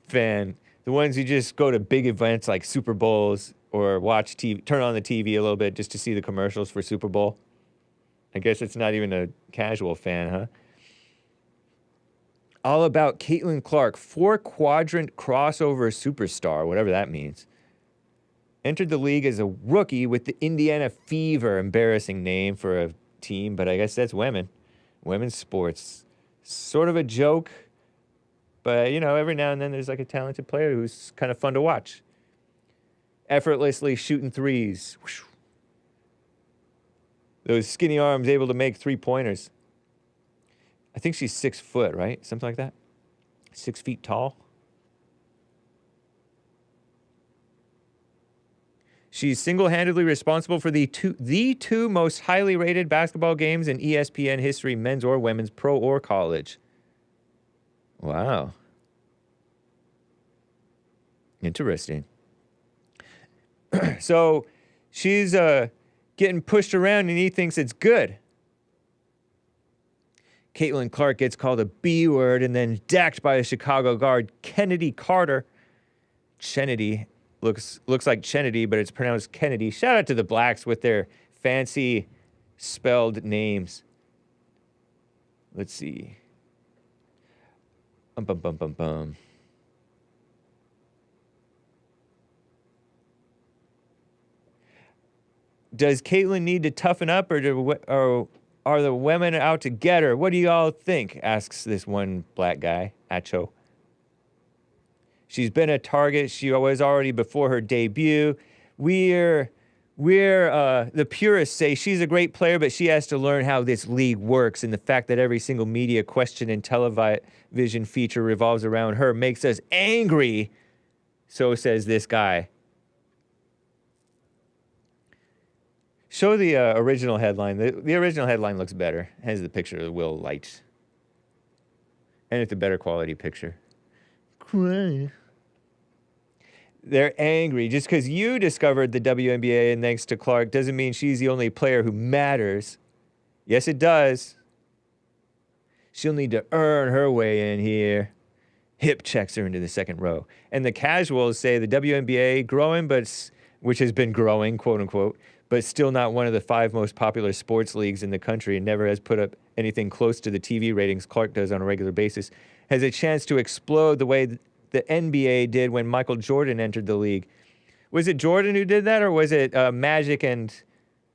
The ones who just go to big events like Super Bowls or watch TV, turn on the TV a little bit just to see the commercials for Super Bowl. I guess it's not even a casual fan, huh? All about Caitlin Clark, 4-quadrant crossover superstar, whatever that means. Entered the league as a rookie with the Indiana Fever, embarrassing name for a team, but I guess that's women. Women's sports. Sort of a joke, but, you know, every now and then there's like a talented player who's kind of fun to watch. Effortlessly shooting threes. Whoosh. Those skinny arms able to make three-pointers. I think she's 6 foot, right? Something like that. 6 feet tall. She's single-handedly responsible for the two most highly rated basketball games in ESPN history, men's or women's, pro or college. Wow. Interesting. So she's getting pushed around and he thinks it's good. Caitlin Clark gets called a B word and then decked by a Chicago guard, Kennedy Carter. Kennedy looks like Kennedy, but it's pronounced Kennedy. Shout out to the blacks with their fancy spelled names. Let's see. Does Caitlin need to toughen up, or are the women out to get her? What do y'all think? Asks this one black guy, Acho. She's been a target. She was already before her debut. We're the purists say she's a great player, but she has to learn how this league works, and the fact that every single media question and television feature revolves around her makes us angry. So says this guy. Show the original headline. The original headline looks better. It has the picture of Will Leitch. And it's a better quality picture. Cry. They're angry. Just because you discovered the WNBA and thanks to Clark doesn't mean she's the only player who matters. Yes, it does. She'll need to earn her way in here. Hip checks her into the second row. And the casuals say the WNBA growing, which has been growing, quote unquote, but still not one of the 5 most popular sports leagues in the country and never has put up anything close to the TV ratings Clark does on a regular basis, has a chance to explode the way the NBA did when Michael Jordan entered the league. Was it Jordan who did that, or was it Magic and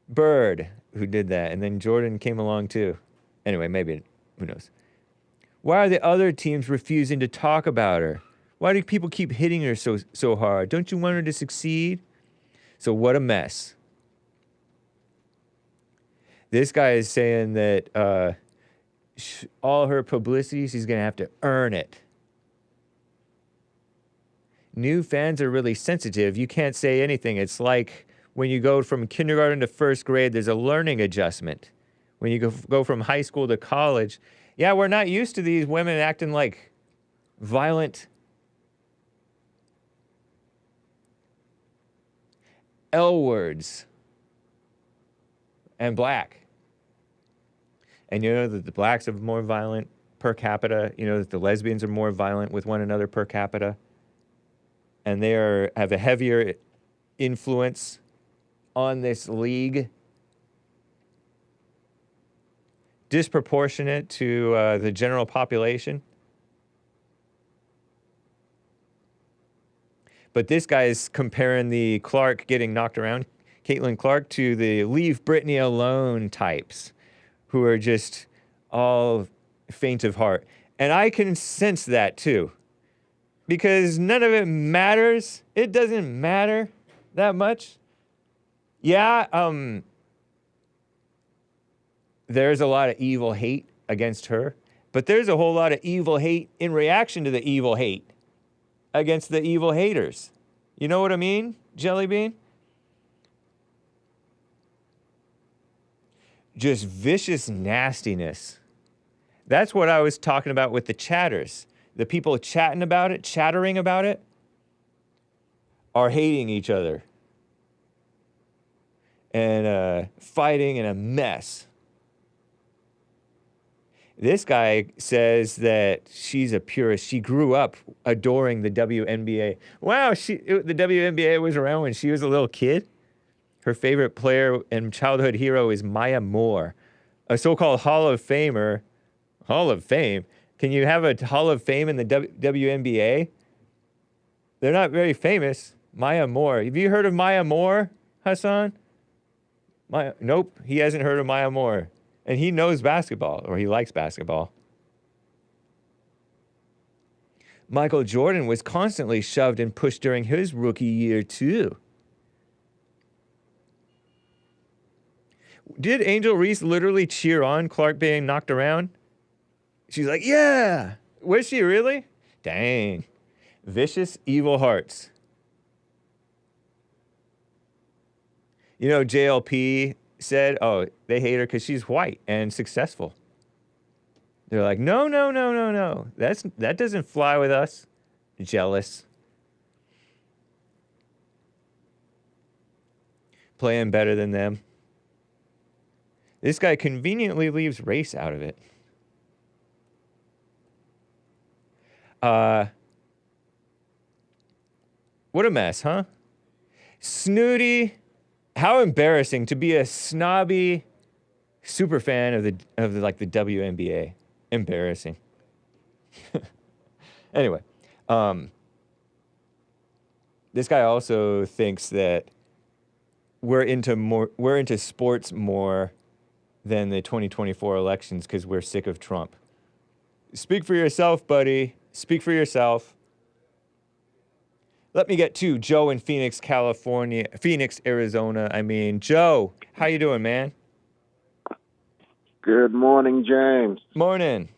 Bird who did that? And then Jordan came along too. Anyway, maybe, who knows? Why are the other teams refusing to talk about her? Why do people keep hitting her so hard? Don't you want her to succeed? So what a mess. This guy is saying that all her publicity, she's going to have to earn it. new fans are really sensitive. You can't say anything. It's like when you go from kindergarten to first grade, there's a learning adjustment. When you go from high school to college, yeah, we're not used to these women acting like violent L words and black. And you know that the blacks are more violent per capita. You know that the lesbians are more violent with one another per capita. And they have a heavier influence on this league, disproportionate to the general population. But this guy is comparing the Clark getting knocked around, Caitlin Clark, to the leave Britney alone types who are just all faint of heart. And I can sense that too, because none of it matters. It doesn't matter that much. Yeah, there's a lot of evil hate against her, but there's a whole lot of evil hate in reaction to the evil hate against the evil haters. You know what I mean, Jelly Bean? Just vicious nastiness. That's what I was talking about with the chatters. The people chattering about it, are hating each other and fighting in a mess. This guy says that she's a purist. She grew up adoring the WNBA. Wow, the WNBA was around when she was a little kid. Her favorite player and childhood hero is Maya Moore, a so-called Hall of Famer. Hall of Fame? Can you have a Hall of Fame in the WNBA? They're not very famous. Maya Moore. Have you heard of Maya Moore, Hassan? Nope, he hasn't heard of Maya Moore. And he knows basketball, or he likes basketball. Michael Jordan was constantly shoved and pushed during his rookie year, too. Did Angel Reese literally cheer on Clark being knocked around? She's like, yeah! Was she really? Dang. Vicious, evil hearts. You know, JLP said, oh, they hate her because she's white and successful. They're like, no. That doesn't fly with us. Jealous. Playing better than them. This guy conveniently leaves race out of it. What a mess, huh? Snooty. How embarrassing to be a snobby super fan of the WNBA. Embarrassing. Anyway, this guy also thinks that we're into sports more than the 2024 elections because we're sick of Trump. Speak for yourself, buddy. Speak for yourself. Let me get to Joe in Phoenix, Arizona. Joe, how you doing, man? Good morning, James. Morning.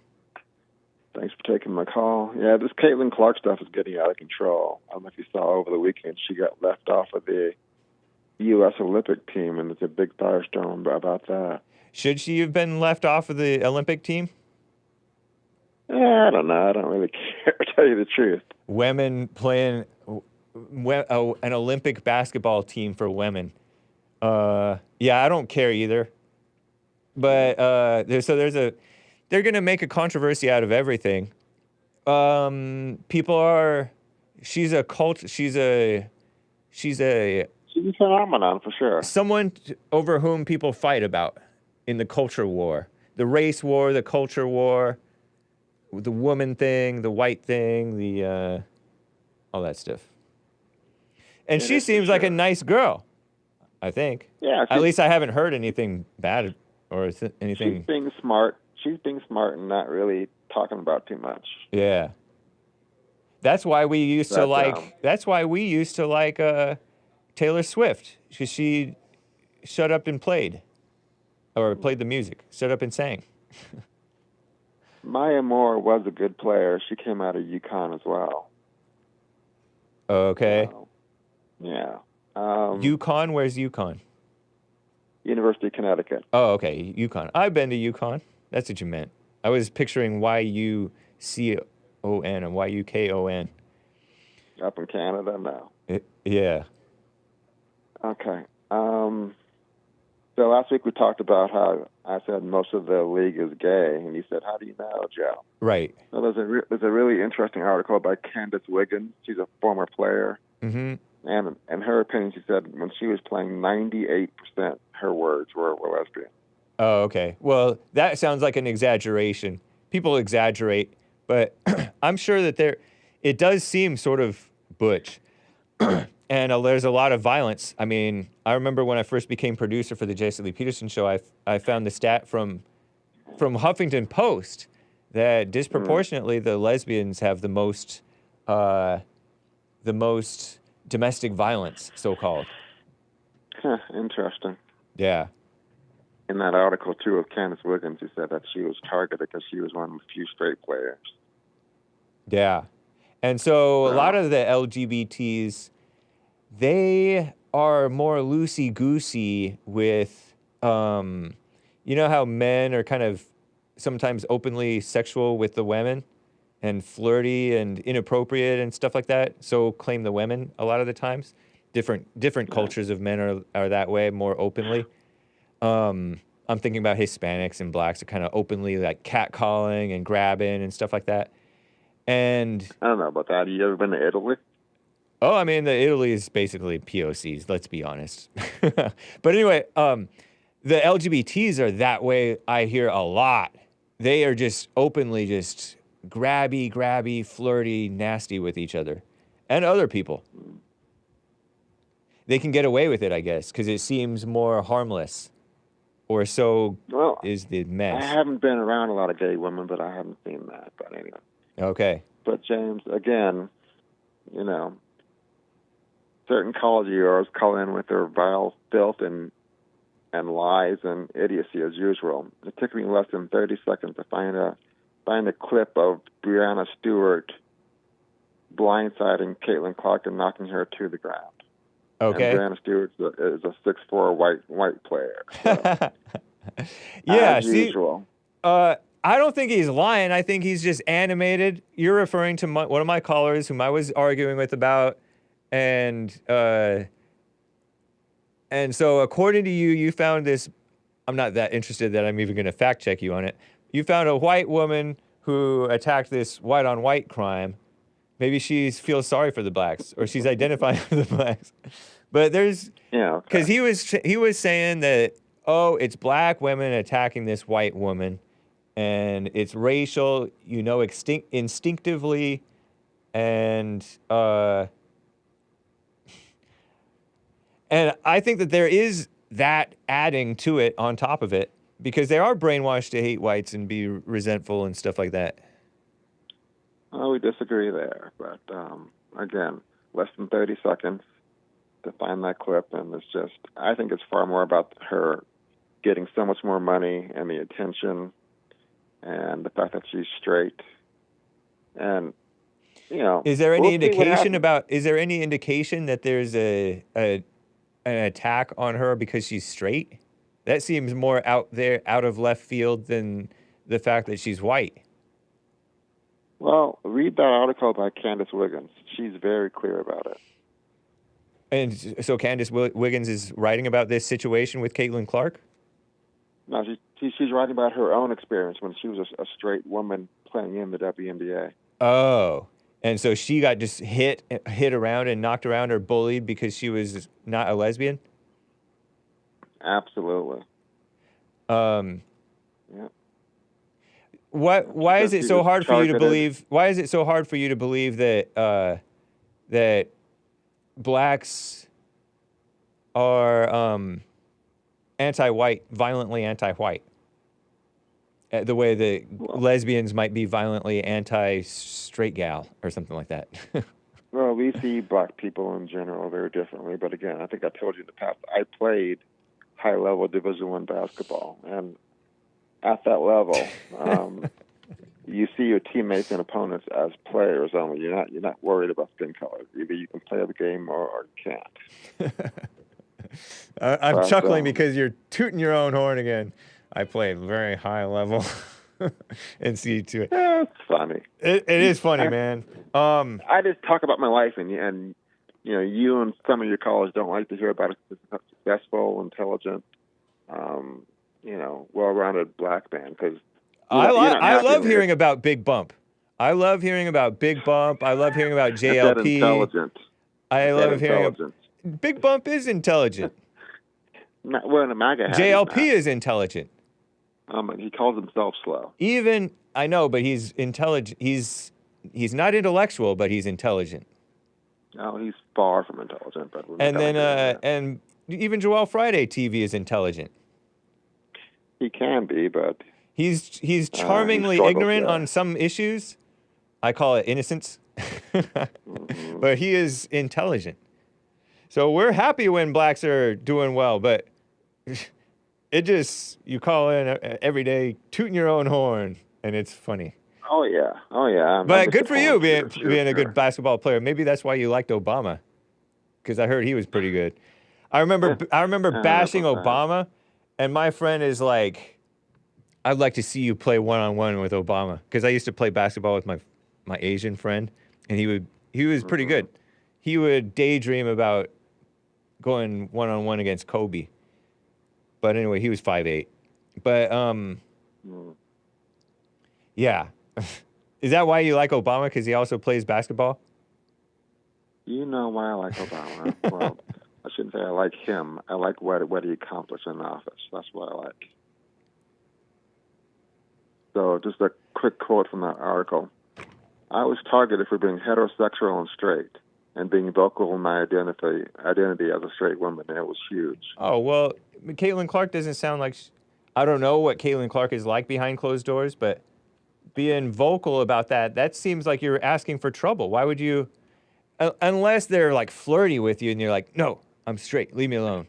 Thanks for taking my call. Yeah, this Caitlin Clark stuff is getting out of control. I don't know if you saw over the weekend, she got left off of the U.S. Olympic team, and there's a big firestorm about that. Should she have been left off of the Olympic team? I don't know. I don't really care, to tell you the truth. Women playing an Olympic basketball team for women. Yeah, I don't care either. But they're going to make a controversy out of everything. She's a phenomenon for sure. Someone over whom people fight about in the culture war. The race war, the culture war, the woman thing, the white thing, all that stuff. And she seems like a nice girl, I think. Yeah. At least I haven't heard anything bad or anything. She's being smart. She's being smart and not really talking about too much. Yeah. That's why we used to like. That's why we used to like Taylor Swift, because she shut up and played, or played the music, shut up and sang. Maya Moore was a good player. She came out of UConn as well. Okay. Yeah. Yukon? Where's Yukon? University of Connecticut. Oh, okay. Yukon. I've been to Yukon. That's what you meant. I was picturing Y-U-C-O-N and Y-U-K-O-N. Up in Canada now. Yeah. Okay. So last week we talked about how I said most of the league is gay, and you said, "How do you know, Joe?" Right. So there's a really interesting article by Candace Wiggins. She's a former player, Mm-hmm. and in her opinion, she said when she was playing, 98% her words were lesbian. Oh, okay. Well, that sounds like an exaggeration. People exaggerate, but I'm sure that it does seem sort of butch. And there's a lot of violence. I mean, I remember when I first became producer for the Jesse Lee Peterson show, I found the stat from Huffington Post that disproportionately the lesbians have the most domestic violence, so-called. Interesting. Yeah. In that article, too, of Candace Wiggins, she said that she was targeted because she was one of the few straight players. Yeah. And so a lot of the LGBTs, they are more loosey-goosey with, you know how men are kind of sometimes openly sexual with the women and flirty and inappropriate and stuff like that, so claim the women a lot of the times. Different cultures of men are that way, more openly. I'm thinking about Hispanics and blacks are kind of openly like catcalling and grabbing and stuff like that. And I don't know about that. Have you ever been to Italy? oh, I mean, Italy is basically POCs, let's be honest. But anyway, the LGBTs are that way, I hear a lot. They are just openly just grabby, flirty, nasty with each other and other people. They can get away with it, I guess, because it seems more harmless. Or so is the mess. I haven't been around a lot of gay women, but I haven't seen that. But anyway. Okay. But James, again, you know, certain college years call in with their vile filth and lies and idiocy as usual. It took me less than 30 seconds to find a clip of Breanna Stewart blindsiding Caitlin Clark and knocking her to the ground. Okay. And Breanna Stewart is a 6'4" white player. So, yeah, as usual. I don't think he's lying. I think he's just animated. You're referring to one of my callers whom I was arguing with about, and so according to you, you found this. I'm not that interested that I'm even going to fact check you on it. You found a white woman who attacked this white-on-white crime. Maybe she feels sorry for the blacks, or she's identifying with the blacks. But there's, because he was saying that, oh, it's black women attacking this white woman, and it's racial, you know, instinctively, and I think that there is that adding to it on top of it, because they are brainwashed to hate whites and be resentful and stuff like that. Oh, we disagree there, but again, less than 30 seconds to find that clip, and it's just, I think it's far more about her getting so much more money and the attention and the fact that she's straight. And, you know, is there any indication that there's an attack on her because she's straight? That seems more out of left field than the fact that she's white. Well, read that article by Candace Wiggins. She's very clear about it. And so Candace Wiggins is writing about this situation with Caitlin Clark? No, she's writing about her own experience when she was a straight woman playing in the WNBA. Oh, and so she got just hit around and knocked around or bullied because she was not a lesbian? Absolutely. Yeah. Why is it Because so hard for you to targeted. believe? Why is it so hard for you to believe that that blacks are anti-white, violently anti-white, the way that lesbians might be violently anti-straight gal or something like that? Well, we see black people in general very differently. But again, I think I told you in the past, I played high-level Division I basketball, and at that level, you see your teammates and opponents as players only. You're not worried about skin color. Either you can play the game or you can't. I'm chuckling because you're tooting your own horn again. I play very high level and see to it. Yeah, it's funny. It is funny, man. I just talk about my life, and you know, you and some of your callers don't like to hear about a successful, intelligent, you know, well-rounded black man because I love hearing about Big Bump. I love hearing about Big Bump. I love hearing about JLP. That intelligent. I love hearing Big Bump is intelligent. We're in a MAGA hat. JLP is intelligent. He calls himself slow. Even I know, but he's intelligent. He's not intellectual, but he's intelligent. No, he's far from intelligent. But and then and even Joel Friday TV is intelligent. He can be, but he's charmingly ignorant on some issues. I call it innocence. But he is intelligent. So we're happy when blacks are doing well, but it just, you call in every day tooting your own horn, and it's funny. Oh, yeah. But good for you being a good basketball player. Maybe that's why you liked Obama, because I heard he was pretty good. I remember bashing Obama, and my friend is like, I'd like to see you play one-on-one with Obama, because I used to play basketball with my Asian friend, and he was pretty good. He would daydream about going one-on-one against Kobe. But anyway, he was 5'8". But, yeah. Is that why you like Obama? Because he also plays basketball? You know why I like Obama. Well, I shouldn't say I like him. I like what he accomplished in office. That's what I like. So just a quick quote from that article. I was targeted for being heterosexual and straight and being vocal in my identity as a straight woman, and it was huge. Oh, well, Caitlin Clark doesn't sound like... I don't know what Caitlin Clark is like behind closed doors, but being vocal about that seems like you're asking for trouble. Why would you... Unless they're, like, flirty with you and you're like, no, I'm straight, leave me alone.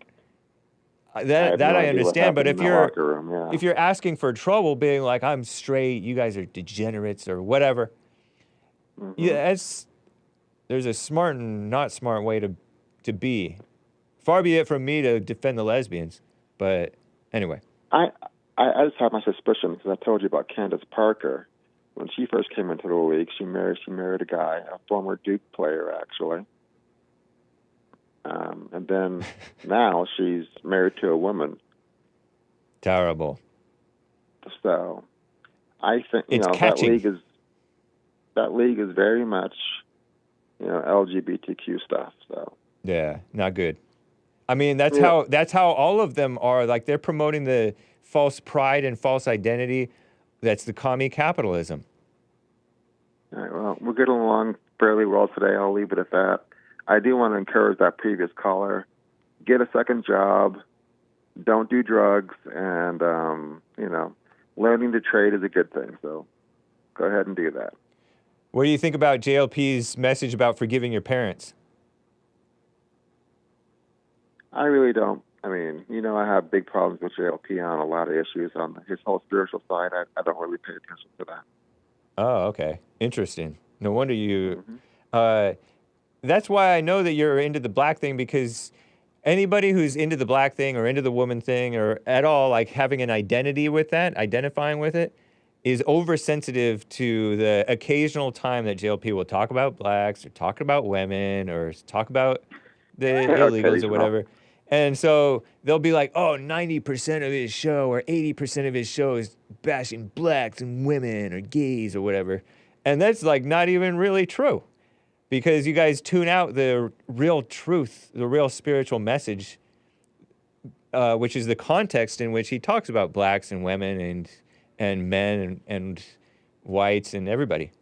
That I understand, but if you're asking for trouble, being like, I'm straight, you guys are degenerates or whatever, yeah, there's a smart and not smart way to be. Far be it from me to defend the lesbians, but anyway. I just have my suspicion because I told you about Candace Parker. When she first came into the league, she married a guy, a former Duke player, actually. And then now she's married to a woman. Terrible. So I think it's catching. that league is very much LGBTQ stuff. So yeah, not good. I mean, that's how all of them are. Like, they're promoting the false pride and false identity. That's the commie capitalism. All right, well, we're getting along fairly well today. I'll leave it at that. I do want to encourage that previous caller, get a second job, don't do drugs, and, learning to trade is a good thing. So go ahead and do that. What do you think about JLP's message about forgiving your parents? I really don't. I mean, I have big problems with JLP on a lot of issues. On his whole spiritual side, I don't really pay attention to that. Oh, okay. Interesting. No wonder you... That's why I know that you're into the black thing, because anybody who's into the black thing or into the woman thing or at all, like, having an identity with that, identifying with it, is oversensitive to the occasional time that JLP will talk about blacks or talk about women or talk about the illegals or whatever. And so they'll be like, oh, 90% of his show or 80% of his show is bashing blacks and women or gays or whatever. And that's, like, not even really true, because you guys tune out the real truth, the real spiritual message, which is the context in which he talks about blacks and women and men and whites and everybody.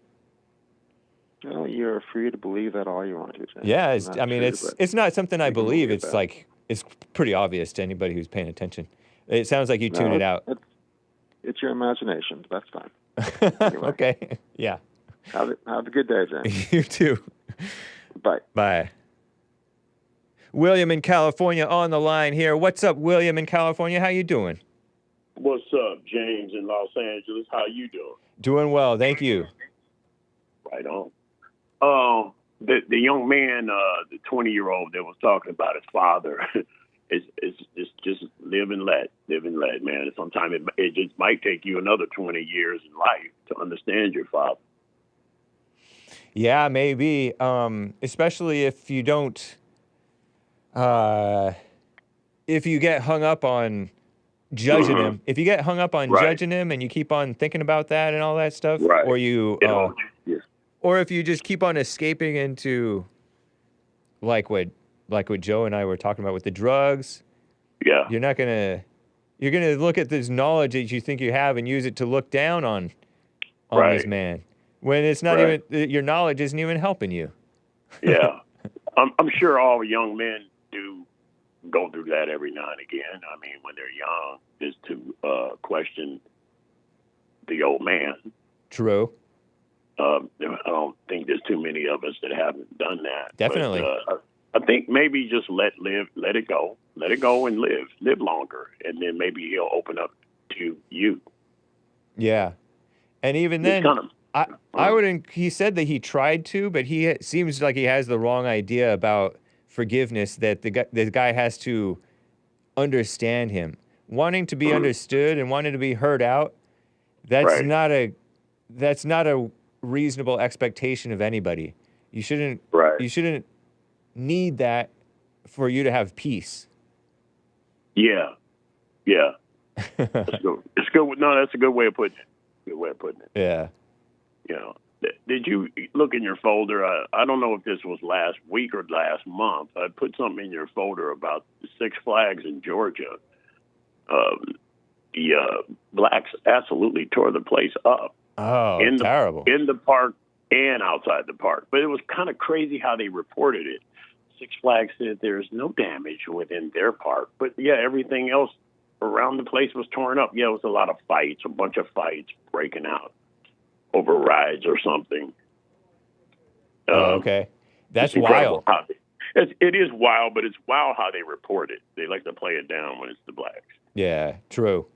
Well, you're free to believe that all you want to. James. Yeah, it's not something I believe. It's like, it's pretty obvious to anybody who's paying attention. It sounds like you tune it out. It's your imagination. That's fine. Anyway. Okay. Yeah. Have a good day, James. You too. Bye. Bye. William in California on the line here. What's up, William in California? How you doing? What's up, James in Los Angeles? How you doing? Doing well, thank you. Right on. The young man, the 20-year-old that was talking about his father, it's just live and let, man. Sometimes it just might take you another 20 years in life to understand your father. Yeah, maybe. Especially if you don't, if you get hung up on judging him. If you get hung up on judging him and you keep on thinking about that and all that stuff, or you, or if you just keep on escaping into, like what Joe and I were talking about with the drugs. Yeah. You're gonna look at this knowledge that you think you have and use it to look down on this man. When it's not even, your knowledge isn't even helping you. Yeah. I'm sure all young men do go through that every now and again. I mean, when they're young, is to question the old man. True. I don't think there's too many of us that haven't done that. Definitely. But, I think maybe just let it go and live longer. And then maybe he'll open up to you. Yeah. And even then, I wouldn't, he said that he tried to, but seems like he has the wrong idea about forgiveness, that the guy has to understand him. Wanting to be understood and wanting to be heard out, that's not a reasonable expectation of anybody. You shouldn't need that for you to have peace. Yeah. It's good. No, that's a good way of putting it. Yeah. You know, did you look in your folder? I don't know if this was last week or last month. I put something in your folder about the Six Flags in Georgia. The blacks absolutely tore the place up. Oh, terrible. In the park and outside the park. But it was kind of crazy how they reported it. Six Flags said there's no damage within their park. But, yeah, everything else around the place was torn up. Yeah, it was a lot of fights, a bunch of fights breaking out over rides or something. Okay. That's wild. It is wild, but it's wild how they report it. They like to play it down when it's the blacks. Yeah, true.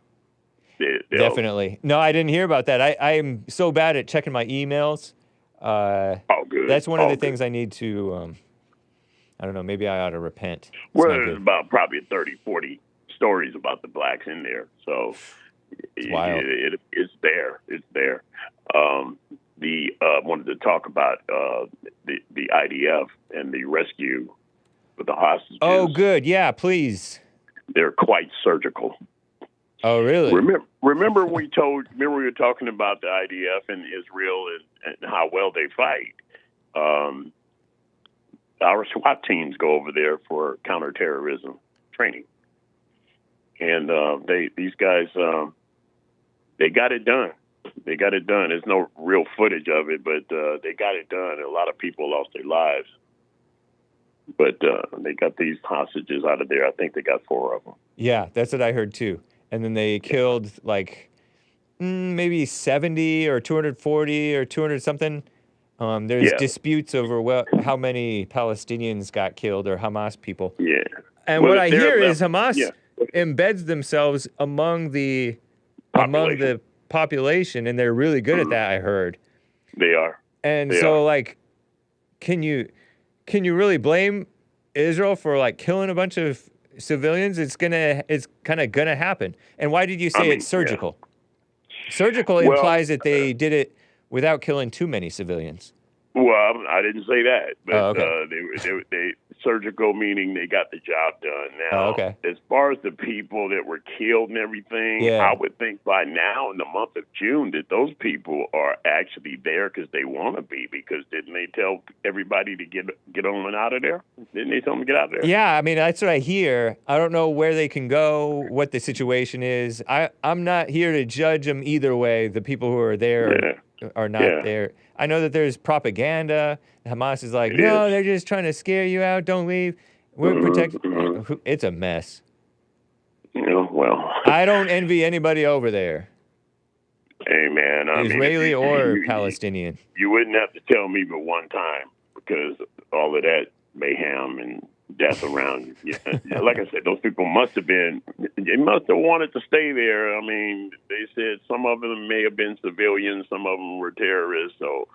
Definitely. No, I didn't hear about that. I am so bad at checking my emails. Good. That's one of the things I need to, I don't know, maybe I ought to repent. Well, there's about probably 30, 40 stories about the blacks in there. So it's wild. It's there. It's there. Wanted to talk about the IDF and the rescue with the hostages. Oh, good. Yeah, please. They're quite surgical. Oh, really? Remember we were talking about the IDF and Israel and how well they fight. Our SWAT teams go over there for counterterrorism training, and these guys they got it done. They got it done. There's no real footage of it, but they got it done. And a lot of people lost their lives, but they got these hostages out of there. I think they got 4 of them. Yeah, that's what I heard too. And then they killed like maybe 70 or 240 or 200 something. There's disputes over how many Palestinians got killed or Hamas people. Yeah. And what I hear is Hamas embeds themselves among the population, and they're really good at that, I heard. They are. And like, can you really blame Israel for like killing a bunch of civilians? It's kind of gonna happen. And why did you say it's surgical? Yeah. Surgical implies that they did it without killing too many civilians. Well, I didn't say that, but they surgical meaning they got the job done. Now, as far as the people that were killed and everything, I would think by now in the month of June that those people are actually there because they want to be. Because didn't they tell everybody to get on and out of there? Didn't they tell them to get out of there? Yeah, I mean that's what I hear. I don't know where they can go, what the situation is. I'm not here to judge them either way. The people who are there are not there. I know that there's propaganda. Hamas is like, no, they're just trying to scare you out. Don't leave. We're protecting. It's a mess. Well, I don't envy anybody over there. Hey, man. Israeli or Palestinian. You wouldn't have to tell me but one time because all of that mayhem and death around you. Yeah, like I said, those people must have wanted to stay there. I mean, they said some of them may have been civilians, some of them were terrorists. So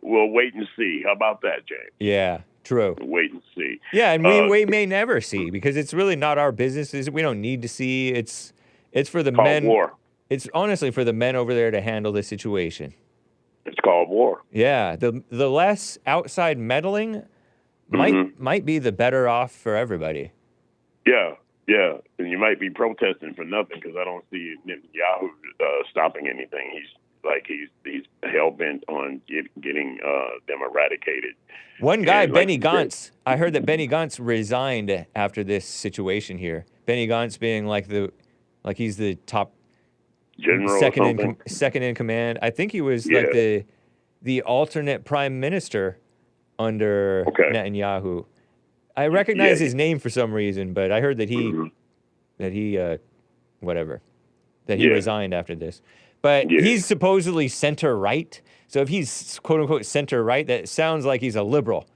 we'll wait and see. How about that, James? Yeah, true. Wait and see. Yeah, and we may never see because it's really not our business. We don't need to see. It's for the men. War. It's honestly for the men over there to handle the situation. It's called war. Yeah, the less outside meddling might be the better off for everybody. Yeah, and you might be protesting for nothing because I don't see Netanyahu stopping anything. He's hell bent on getting them eradicated. One guy, Benny Gantz. I heard that Benny Gantz resigned after this situation here. Benny Gantz being he's the top general, second in command. I think he was like the alternate prime minister under Netanyahu. I recognize his name for some reason, but I heard that he resigned after this. But he's supposedly center right. So if he's quote unquote center right, that sounds like he's a liberal.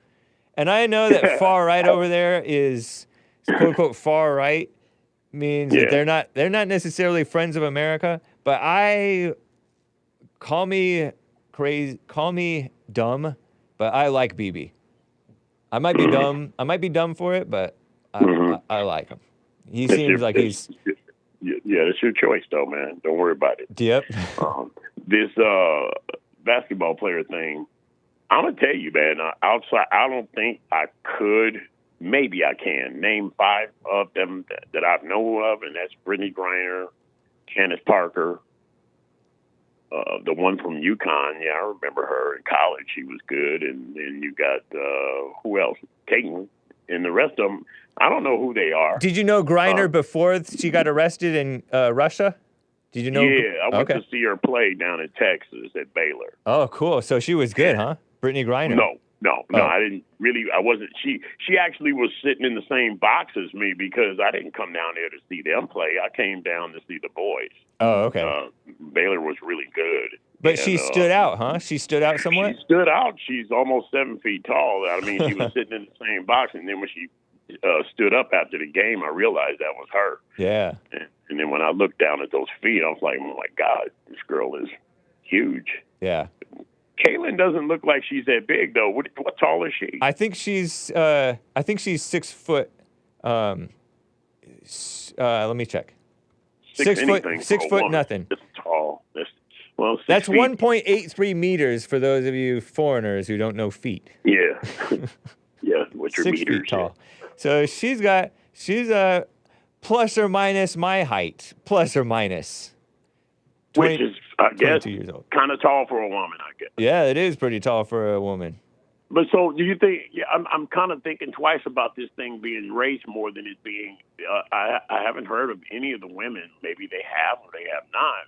And I know that far right over there is quote unquote far right means that they're not necessarily friends of America. But call me crazy, call me dumb, but I like BB. I might be dumb. I might be dumb for it, but I like him. He seems like he's. Yeah, it's your choice, though, man. Don't worry about it. Yep. This basketball player thing, I'm gonna tell you, man. Outside, I don't think I could. Maybe I can name 5 of them that I know of, and that's Brittany Griner, Candace Parker, the one from UConn. Yeah, I remember her in college. She was good. And then you got, who else? Caitlin. And the rest of them, I don't know who they are. Did you know Griner before she got arrested in Russia? Did you know? Yeah, I went to see her play down in Texas at Baylor. Oh, cool. So she was good, huh? Brittany Griner. No, I didn't really. I wasn't. She actually was sitting in the same box as me because I didn't come down there to see them play. I came down to see the boys. Oh, okay. Baylor was really good. But she stood out, huh? She stood out somewhat? She stood out. She's almost 7 feet tall. I mean, she was sitting in the same box, and then when she stood up after the game, I realized that was her. Yeah. And then when I looked down at those feet, I was like, oh, my God, this girl is huge. Yeah. Caitlin doesn't look like she's that big, though. What tall is she? I think she's 6 foot. Let me check. 6 foot. 6 foot nothing. That's tall. That's 1.83 meters for those of you foreigners who don't know feet. Yeah. Yeah. What's your 6 meters? feet tall. So she's plus or minus my height, plus or minus. Which is, I guess, kind of tall for a woman, I guess. Yeah, it is pretty tall for a woman. But so, do you think? Yeah, I'm kind of thinking twice about this thing being race more than it being. I haven't heard of any of the women. Maybe they have or they have not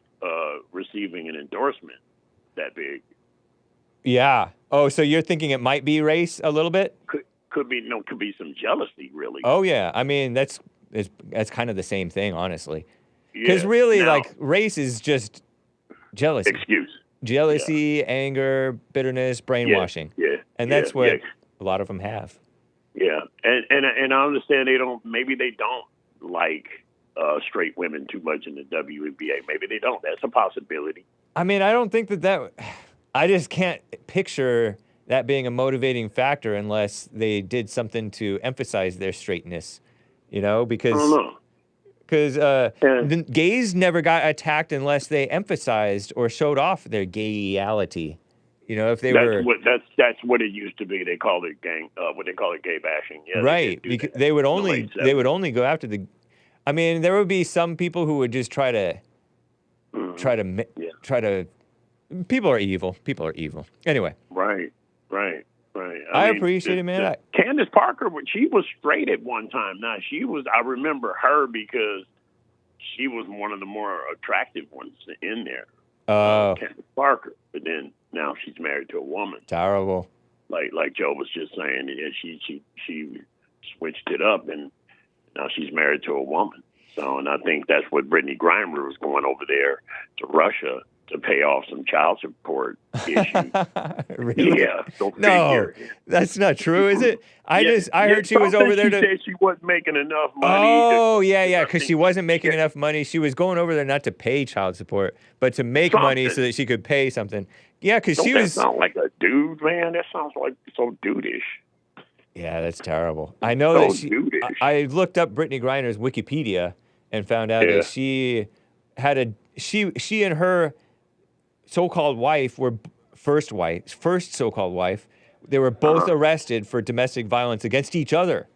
receiving an endorsement that big. Yeah. Oh, so you're thinking it might be race a little bit? Could be some jealousy, really. Oh yeah. I mean, that's kind of the same thing, honestly. Because really, race is just jealousy. Excuse. Jealousy, anger, bitterness, brainwashing. Yeah. And that's what a lot of them have. Yeah. And I understand maybe they don't like straight women too much in the WNBA. Maybe they don't. That's a possibility. I mean, I don't think that I just can't picture that being a motivating factor unless they did something to emphasize their straightness, because. I don't know. Because the gays never got attacked unless they emphasized or showed off their gayality. If they that's what it used to be. They called it gay bashing. Yeah, right. Because they would only go after the. I mean, there would be some people who would just try to. People are evil. People are evil. Anyway. Right. I appreciate it, man. Candace Parker, she was straight at one time. Now I remember her because she was one of the more attractive ones in there. Candace Parker. But then now she's married to a woman. Terrible. Like Joe was just saying, she switched it up, and now she's married to a woman. So, and I think that's what Brittany Griner was going over there to Russia to pay off some child support issues. Really? Yeah, go No, figure. that's not true, is it? I Yeah, heard she was over there She to. said she wasn't making enough money. Oh, yeah, I because think she wasn't making she- enough money. She was going over there not to pay child support, but to make money so Something. that she could pay something. Yeah, because Don't she that was. sound like a dude, man? That sounds like so dudeish. Yeah, that's terrible. I know So that she. dudeish. I looked up Brittany Griner's Wikipedia and found out Yeah. that she had a she and her so-called wife were first so-called wife. They were both arrested for domestic violence against each other.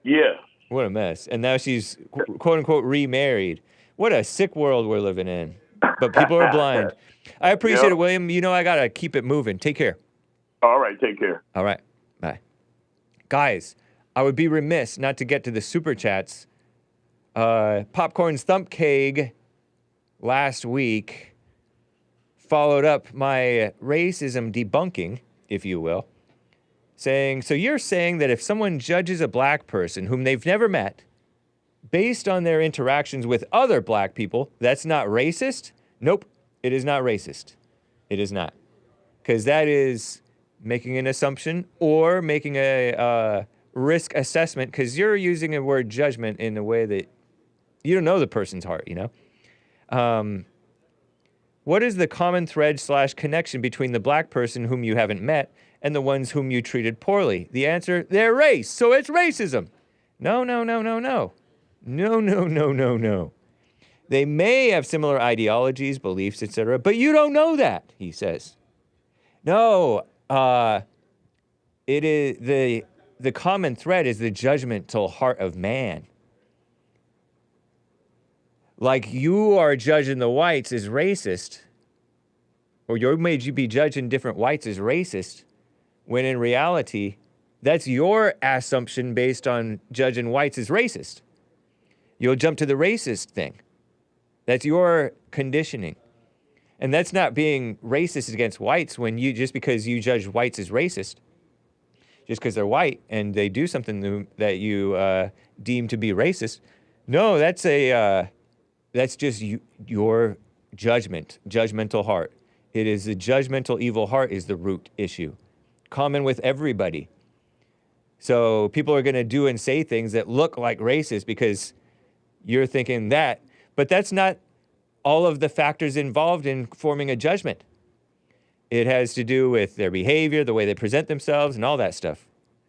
Yeah. What a mess. And now she's quote unquote remarried. What a sick world we're living in. But people are blind. I appreciate Yep. it, William. You know I gotta keep it moving. Take care. All right, take care. All right. Bye. Guys, I would be remiss not to get to the super chats. Popcorn's Thump Keg last week followed up my racism debunking, if you will, saying, so you're saying that if someone judges a black person whom they've never met based on their interactions with other black people, that's not racist? Nope, it is not racist. It is not. Because that is making an assumption or making a risk assessment, because you're using a word judgment in a way that you don't know the person's heart, you know? What is the common thread / connection between the black person whom you haven't met and the ones whom you treated poorly? The answer, their race, so it's racism. No, no, no, no, no. No, no, no, no, no. They may have similar ideologies, beliefs, etc., but you don't know that, he says. No, it is the common thread is the judgmental heart of man. Like you are judging the whites as racist, or you be judging different whites as racist, when in reality, that's your assumption based on judging whites as racist. You'll jump to the racist thing. That's your conditioning. And that's not being racist against whites when you, just because you judge whites as racist, just because they're white and they do something that you deem to be racist. No, that's just your judgment, judgmental heart. It is the judgmental evil heart is the root issue. Common with everybody. So people are going to do and say things that look like racist because you're thinking that, but that's not all of the factors involved in forming a judgment. It has to do with their behavior, the way they present themselves, and all that stuff.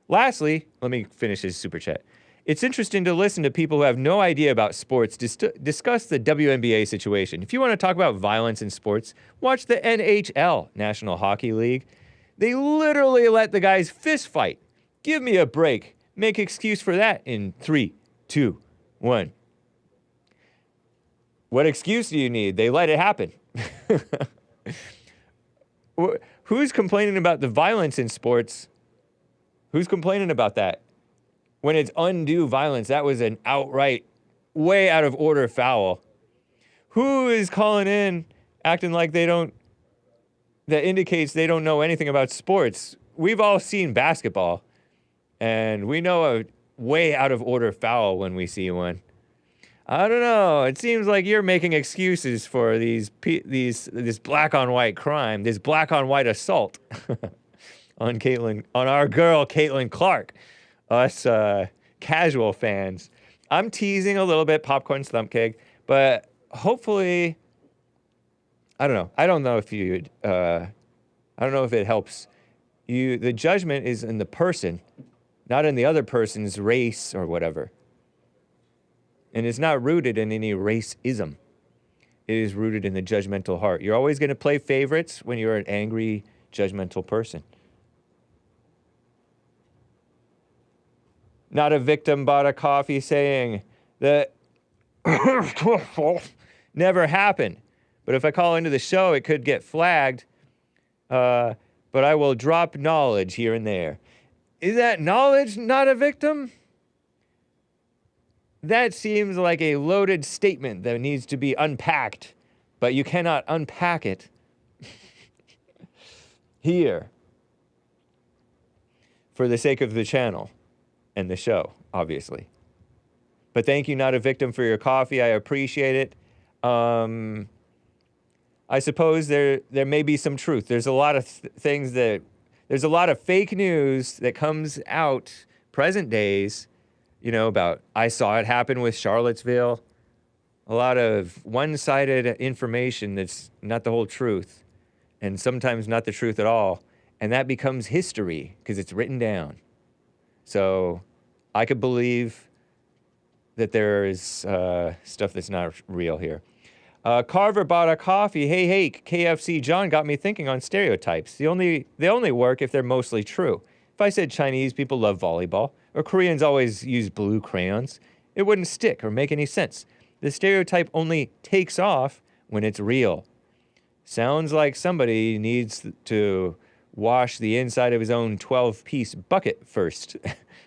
Lastly, let me finish this super chat. It's interesting to listen to people who have no idea about sports discuss the WNBA situation. If you want to talk about violence in sports, watch the NHL, National Hockey League. They literally let the guys fist fight. Give me a break. Make excuse for that in 3, 2, 1. What excuse do you need? They let it happen. Who's complaining about the violence in sports? Who's complaining about that? When it's undue violence, that was an outright, way out of order foul. Who is calling in, acting like that indicates they don't know anything about sports? We've all seen basketball, and we know a way out of order foul when we see one. I don't know. It seems like you're making excuses for this black on white crime, this black on white assault on our girl Caitlin Clark. Us casual fans. I'm teasing a little bit, Popcorn's Thump Keg, but hopefully, I don't know. I don't know if it helps you. The judgment is in the person, not in the other person's race or whatever. And it's not rooted in any racism. It is rooted in the judgmental heart. You're always going to play favorites when you're an angry, judgmental person. Not a victim bought a coffee saying that never happened. But if I call into the show, it could get flagged. But I will drop knowledge here and there. Is that knowledge not a victim? That seems like a loaded statement that needs to be unpacked, but you cannot unpack it here for the sake of the channel and the show, obviously. But thank you, Not a Victim, for your coffee. I appreciate it. I suppose there may be some truth. There's a lot of things that, there's a lot of fake news that comes out present days, you know, about I saw it happen with Charlottesville. A lot of one-sided information that's not the whole truth, and sometimes not the truth at all. And that becomes history because it's written down. So I could believe that there is stuff that's not real here. Carver bought a coffee. Hey, Hake, KFC John got me thinking on stereotypes. They only work if they're mostly true. If I said Chinese people love volleyball, or Koreans always use blue crayons, it wouldn't stick or make any sense. The stereotype only takes off when it's real. Sounds like somebody needs to wash the inside of his own 12-piece bucket first,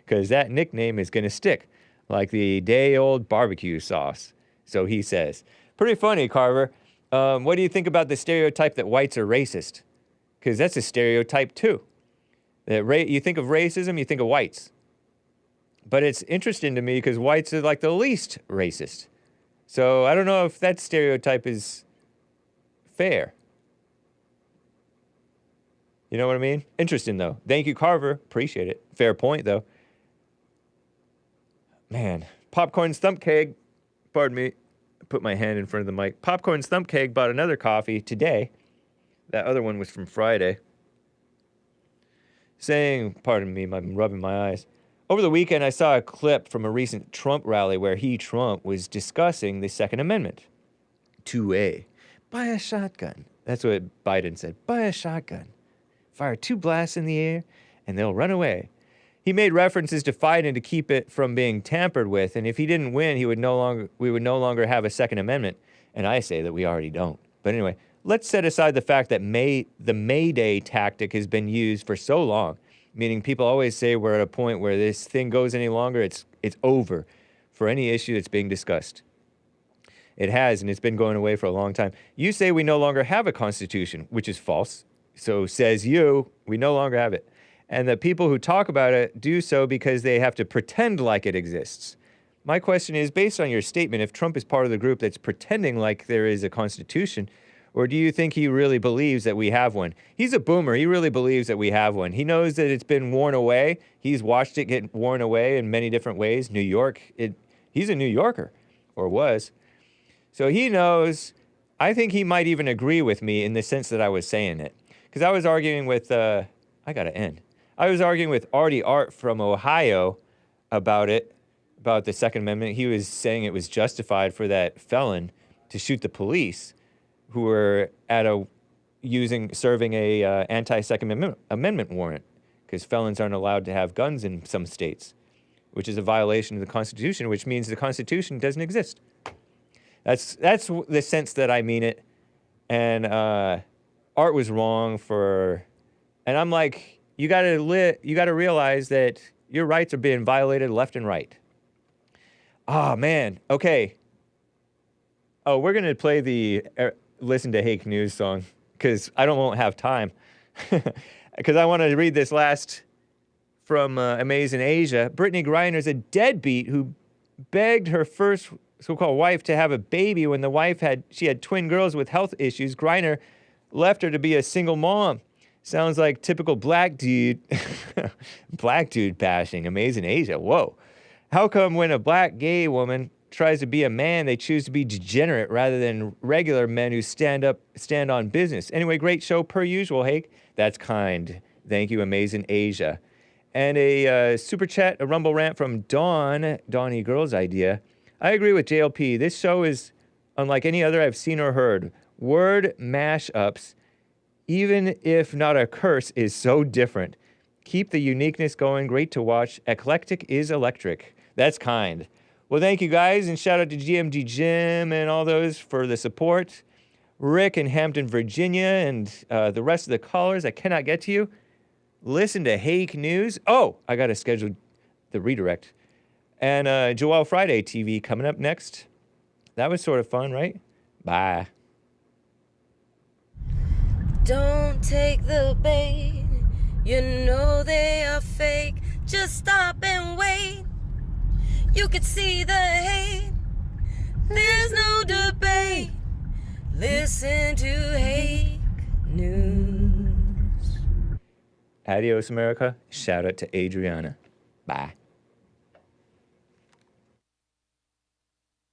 because that nickname is going to stick, like the day-old barbecue sauce. So he says. Pretty funny, Carver. What do you think about the stereotype that whites are racist? Because that's a stereotype, too. That you think of racism, you think of whites. But it's interesting to me because whites are like the least racist. So I don't know if that stereotype is fair. You know what I mean? Interesting, though. Thank you, Carver. Appreciate it. Fair point, though. Man, Popcorn Stump Keg, pardon me, put my hand in front of the mic. Popcorn Stump Keg bought another coffee today. That other one was from Friday. Saying, pardon me, I'm rubbing my eyes. Over the weekend, I saw a clip from a recent Trump rally where Trump was discussing the Second Amendment. 2A. Buy a shotgun. That's what Biden said. Buy a shotgun. Fire 2 blasts in the air, and they'll run away. He made references to Biden to keep it from being tampered with, and if he didn't win, we would no longer have a Second Amendment. And I say that we already don't. But anyway, let's set aside the fact that the May Day tactic has been used for so long, meaning people always say we're at a point where this thing goes any longer, it's over for any issue that's being discussed. It has, and it's been going away for a long time. You say we no longer have a constitution, which is false. So says you, we no longer have it. And the people who talk about it do so because they have to pretend like it exists. My question is, based on your statement, if Trump is part of the group that's pretending like there is a constitution, or do you think he really believes that we have one? He's a boomer. He really believes that we have one. He knows that it's been worn away. He's watched it get worn away in many different ways. New York, he's a New Yorker, or was. So he knows. I think he might even agree with me in the sense that I was saying it. Because I was arguing with, I got to end. I was arguing with Artie Art from Ohio about the Second Amendment. He was saying it was justified for that felon to shoot the police who were serving a anti-Second Amendment warrant, because felons aren't allowed to have guns in some states, which is a violation of the Constitution, which means the Constitution doesn't exist. That's the sense that I mean it, and Art was wrong and I'm like, you got to realize that your rights are being violated left and right. Oh man, okay. Oh, we're gonna play the Listen to Hake News song, because I won't have time. Because I want to read this last from Amazing Asia. Brittany Griner's a deadbeat who begged her first so-called wife to have a baby when the wife had twin girls with health issues. Griner left her to be a single mom. Sounds like typical black dude. Black dude bashing. Amazing Asia. Whoa. How come when a black gay woman tries to be a man, they choose to be degenerate rather than regular men who stand on business? Anyway, great show per usual, Hake. That's kind. Thank you, Amazing Asia. And a super chat, a rumble rant from Donnie Girl's idea. I agree with JLP. This show is unlike any other I've seen or heard. Word mashups, even if not a curse, is so different. Keep the uniqueness going. Great to watch. Eclectic is electric. That's kind. Well, thank you guys, and shout out to GMG Jim and all those for the support. Rick in Hampton, Virginia, and the rest of the callers. I cannot get to you. Listen to Hake News. Oh, I got to schedule the redirect. And Joel Friday TV coming up next. That was sort of fun, right? Bye. Don't take the bait. You know they are fake. Just stop and wait. You can see the hate. There's no debate. Listen to Hake News. Adios, America. Shout out to Adriana. Bye.